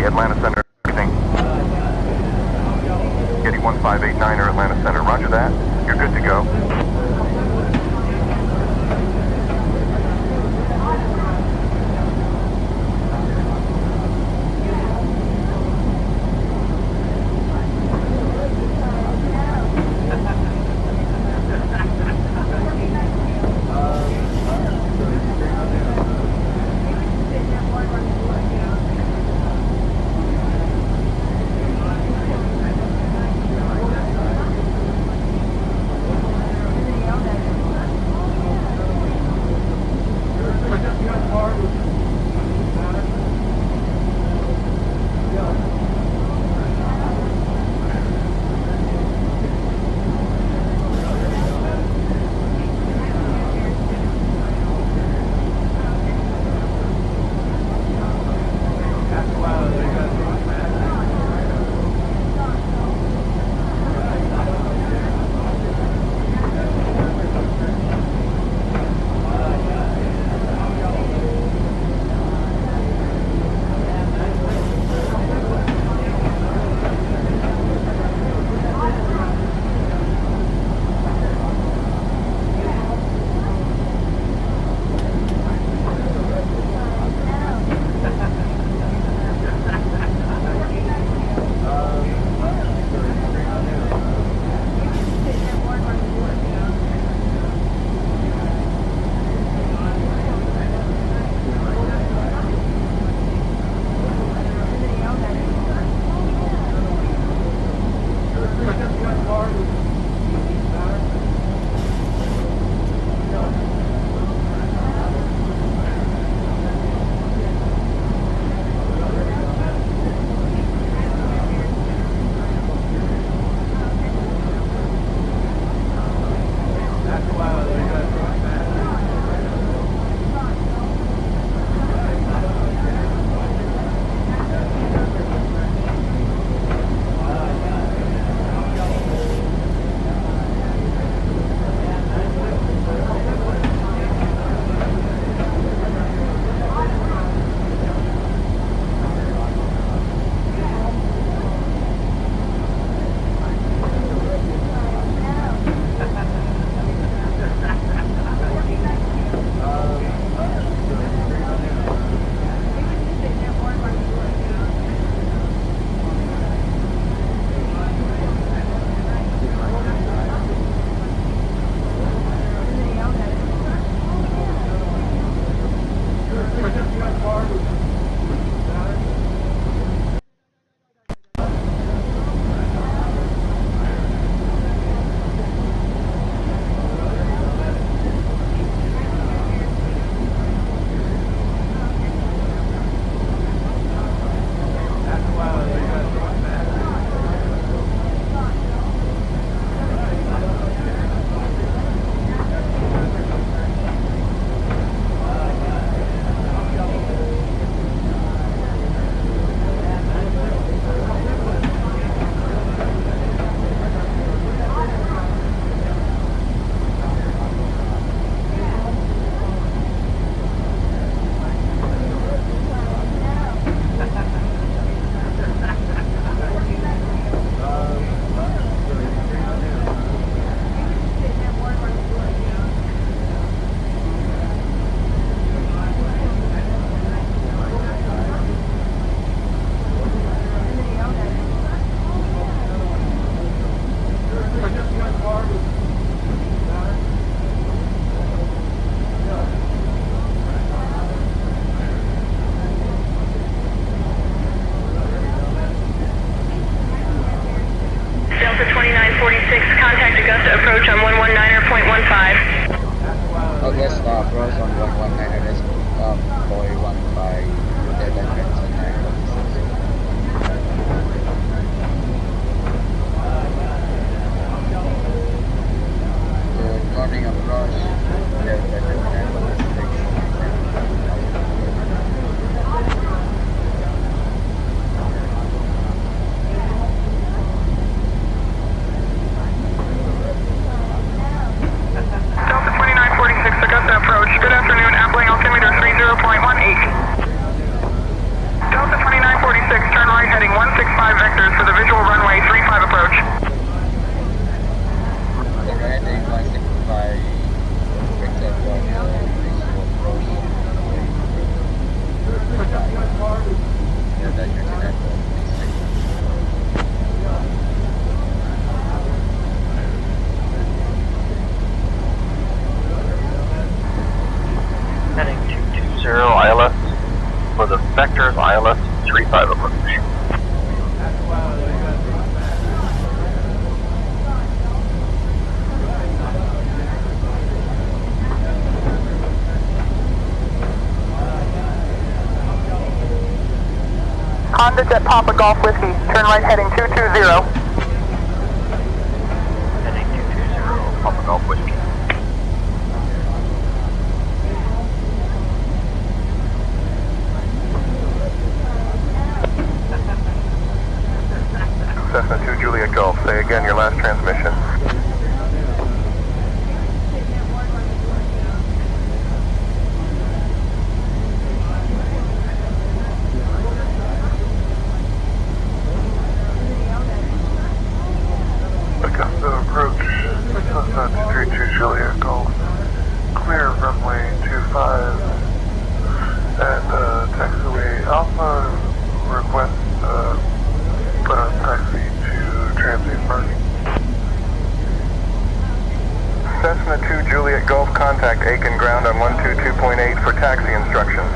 Atlanta Center, everything. Getty 1589er, Atlanta Center, roger that. You're good to go. 2946, contact Augusta approach on 119.15. Augusta approach on 119 boy 15, Delta 2946. Good morning approach, Delta 2946. Delta 2946, Augusta approach. Good afternoon, Appling altimeter 30.18. Delta 2946, turn right heading 165 vectors for the visual runway 35 approach. Turn right heading 165 vector for visual approach. Delta 2946. Heading 220 ILS for the vectors ILS 35 approach. Honda Jet Papa Golf Whiskey, turn right heading 220. Heading 220 Papa Golf Whiskey. Cessna 2 Juliet Golf, say again your last transmission. Augusta approach, Cessna 232 Juliet Golf, clear runway 25 and taxiway Alpha, request put on taxi to transient parking. Cessna 2 Juliet Golf, contact Aiken ground on 122.8 for taxi instructions.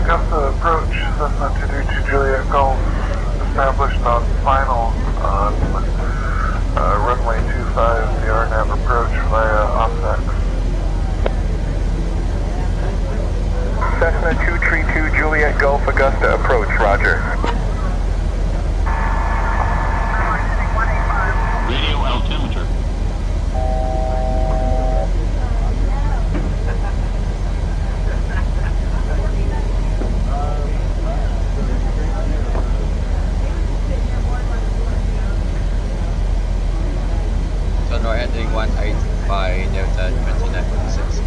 Augusta approach, Cessna 222 Juliet Golf, established on final on runway 25, the RNAV approach via offset. Cessna 232 Juliet Golf, Augusta approach, roger. Radio altimeter. Turn right heading 185 Delta 2946.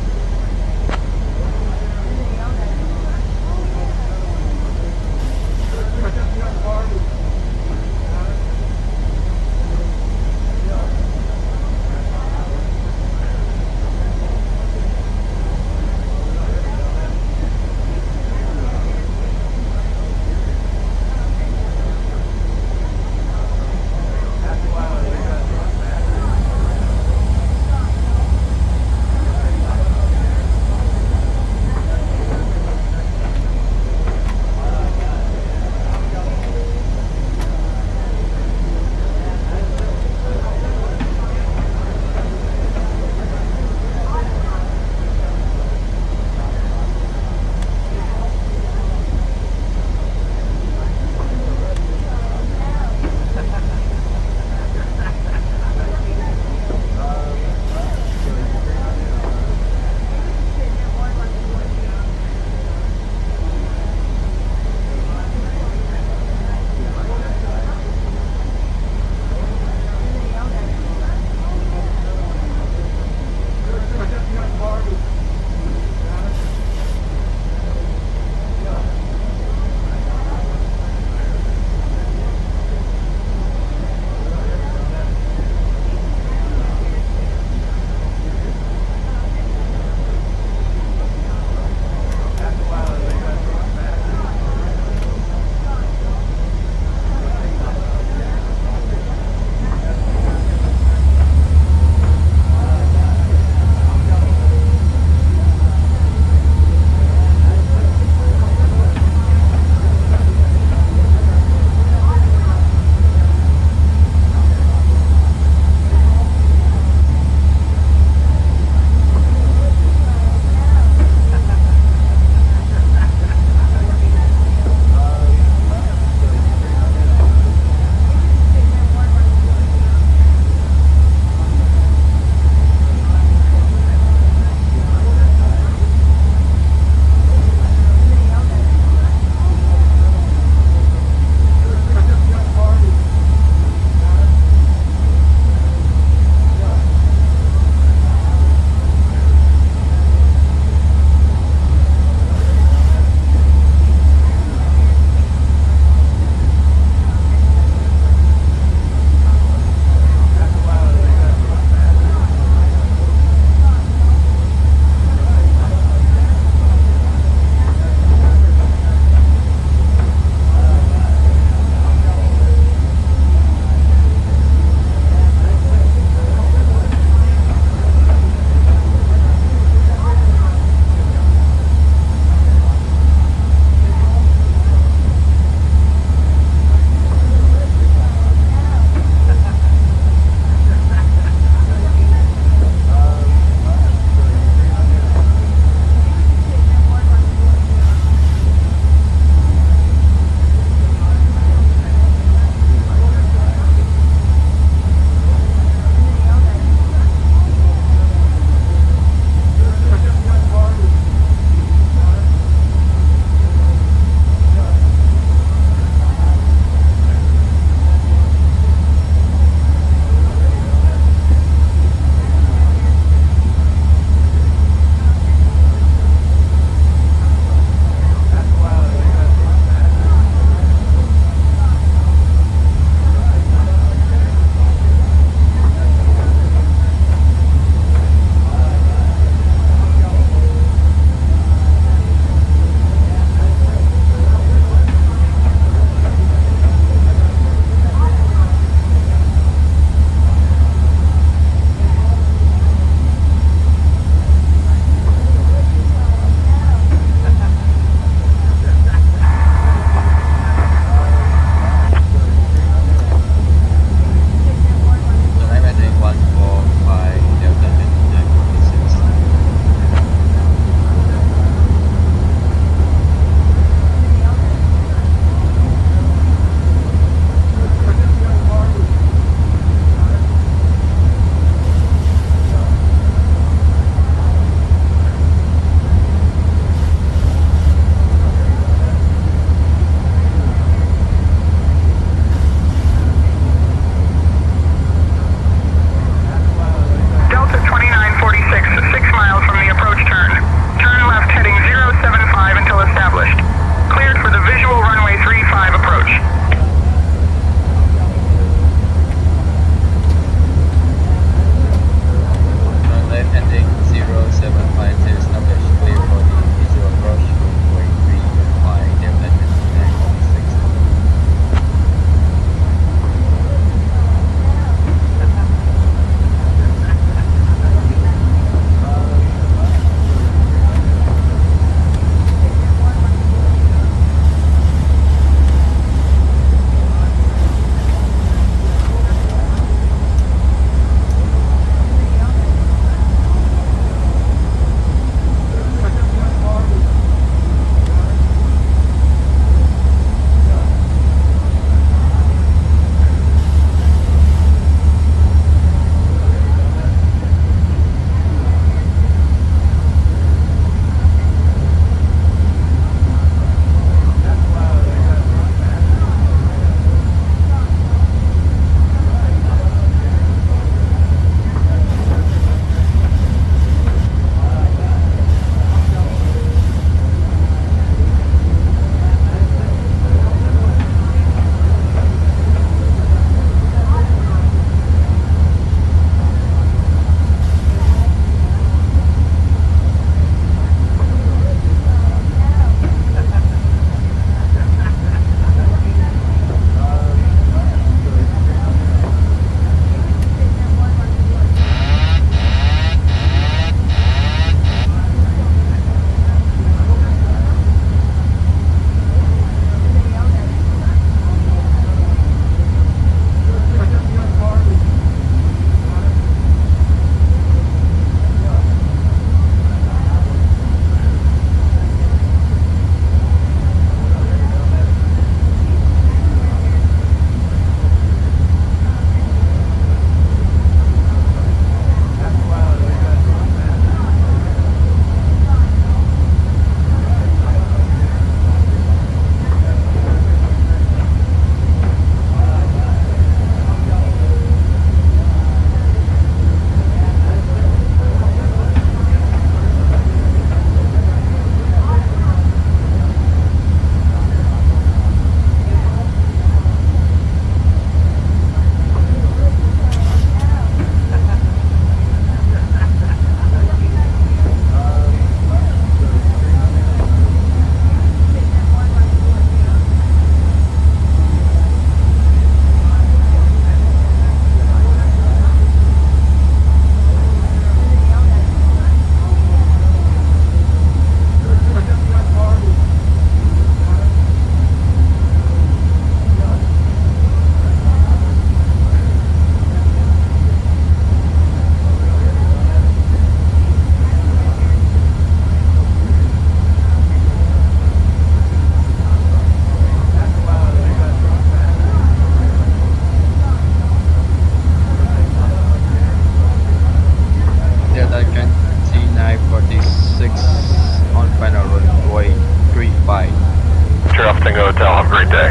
runway 35. Sure, Alpha Tango Hotel, have a great day.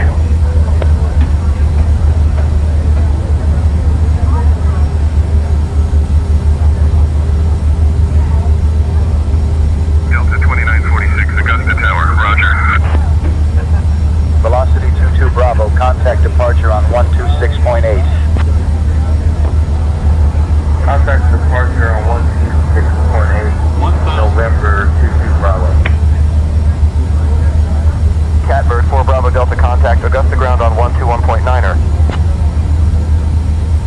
Delta 2946, Augusta Tower, roger. Velocity 22 Bravo, contact departure on 126.8. Contact departure on 126.8, November 22 Bravo. Catbird 4 Bravo Delta, contact Augusta ground on 121.9er.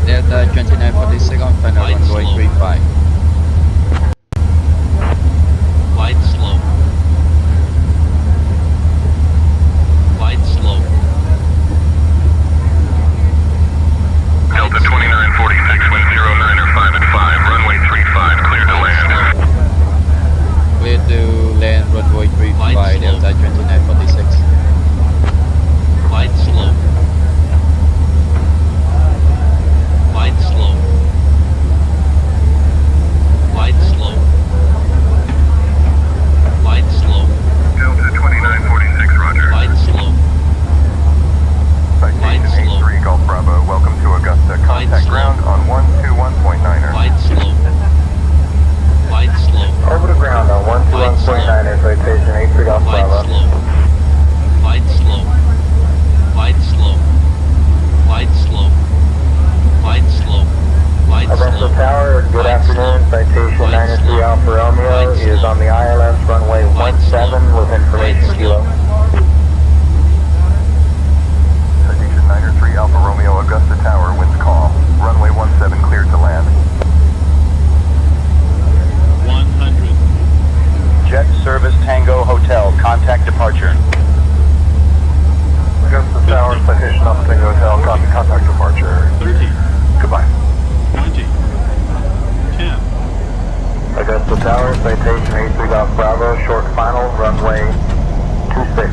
Delta 2946 on final runway 35. Light slow. Light slow. Delta 2946, wind 09er 5 at 5, runway 35, clear to land. Clear to land runway 35, Delta 2946. Light slow. Light slow. Light slow. Light slow. Delta 2946, roger. Light slow. Citation 83 Golf Bravo, welcome to Augusta. Contact ground on 121.9er. Light slow. Light slow. Over to ground on 121.9er, citation 83 Golf Bravo. Light slow. Light slow. Light slow. Light slow. Light Augusta slow. Tower, good afternoon. Citation 93 Alpha Romeo is on the ILS runway 17 with information kilo. Citation 93 Alpha Romeo, Augusta Tower, winds calm. Runway 17 cleared to land. 100. Jet Service Tango Hotel, contact departure. Augusta Tower, citation Alpha Tango Hotel, contact departure. 30. Goodbye. 20. 10. Augusta Tower, citation 83 Golf Bravo, short final, runway 26.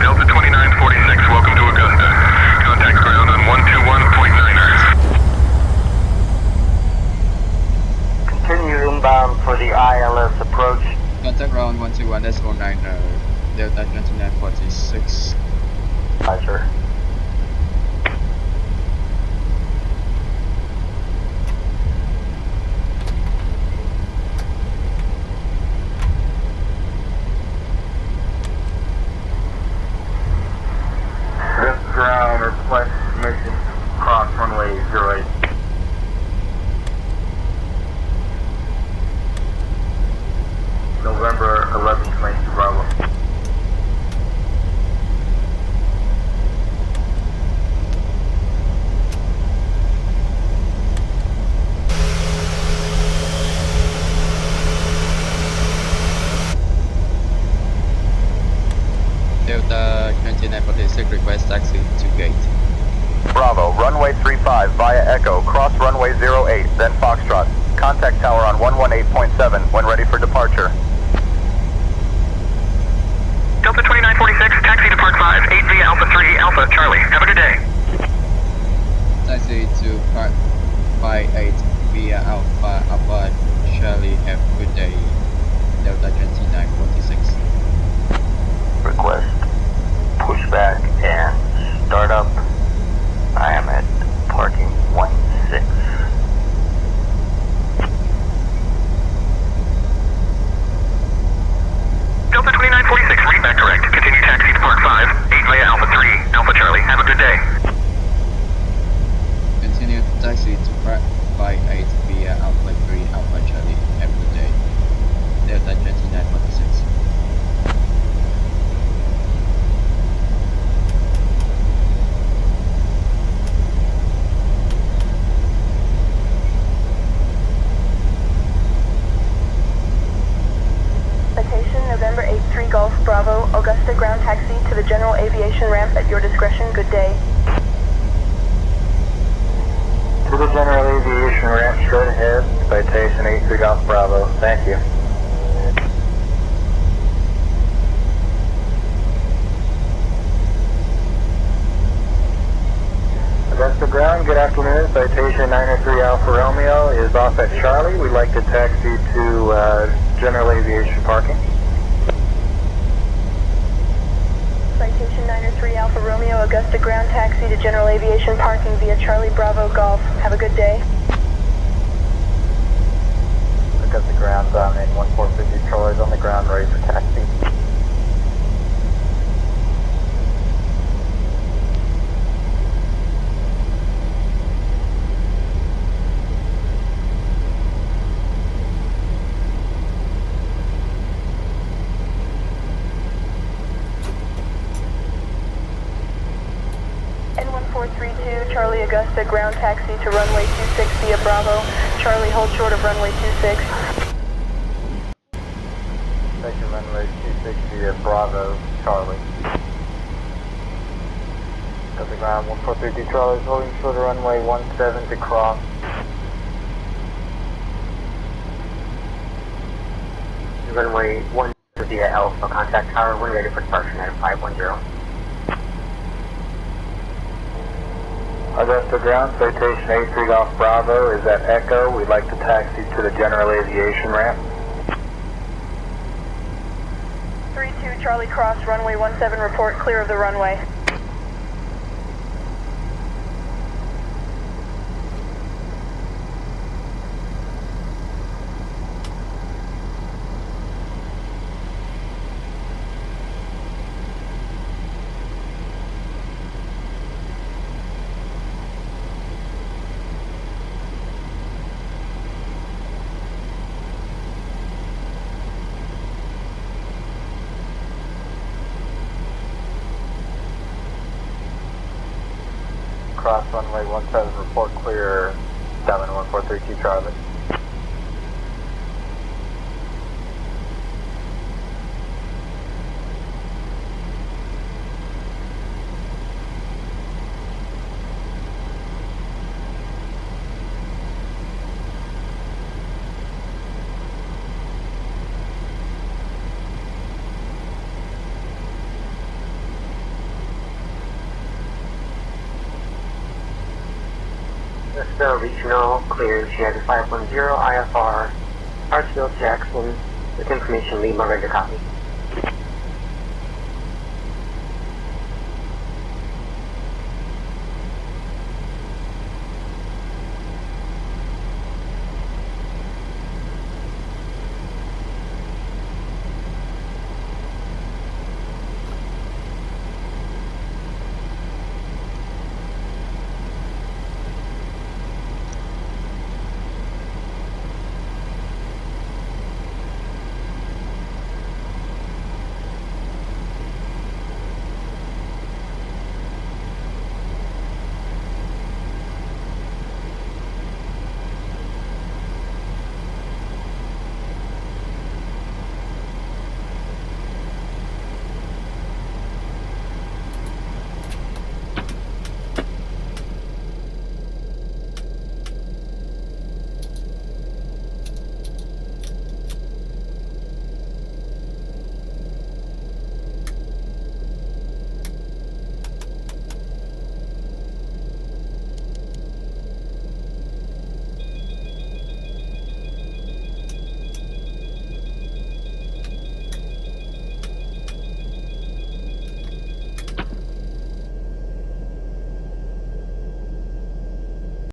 Delta 2946, welcome to Augusta. Contact ground on 121.9er. Continue inbound for the ILS approach. Contact ground 121.9, Delta 2946. Roger. Augusta ground, request mission cross runway 08. November 1122 Bravo. Delta 2946, request taxi to gate. Bravo, runway 35 via Echo, cross runway 08, then Foxtrot. Contact tower on 118.7 when ready for departure. Delta 2946, taxi to Park 5, 8 via Alpha 3, Alpha Charlie. Have a good day. Taxi to Park 58 via Alpha Charlie, have a good day. Delta 2946. Request pushback and startup. I am at parking 16. Delta 2946, read back direct. Continue taxi to Park 5, 8 via Alpha 3, Alpha Charlie. Have a good day. Continue taxi to Park 58 via Alpha 3, Alpha Charlie, have a good day. Delta 2946. Citation November 83 Golf Bravo, Augusta ground taxi to the general aviation ramp at your discretion. Good day. To the general aviation ramp straight ahead, citation 83 Golf Bravo. Thank you. Augusta ground, good afternoon. Citation 903 Alfa Romeo is is off at Charlie. We'd like to taxi to general aviation parking. Citation 903 Alpha Romeo, Augusta ground taxi to general aviation parking via Charlie Bravo Golf. Have a good day. Augusta ground, in 1450 Charlie's on the ground, ready for taxi. N1432 Charlie Augusta ground taxi to runway 26 via Bravo. Charlie hold short of runway 26. Section runway 26 via Bravo, Charlie. Delta ground 1432 Charlie is holding short of runway 17 to cross. Runway 1 via Alpha, contact tower, when ready for departure at 510. Augusta ground, citation 83 Golf Bravo is at Echo. We'd like to taxi to the general aviation ramp. 32 Charlie cross runway 17 report clear of the runway. Cross runway 17 report clear, 71432 Charlie. Augusta Regional clears Shed 510 IFR, Hartsfield-Jackson, with information Lima, ready to copy.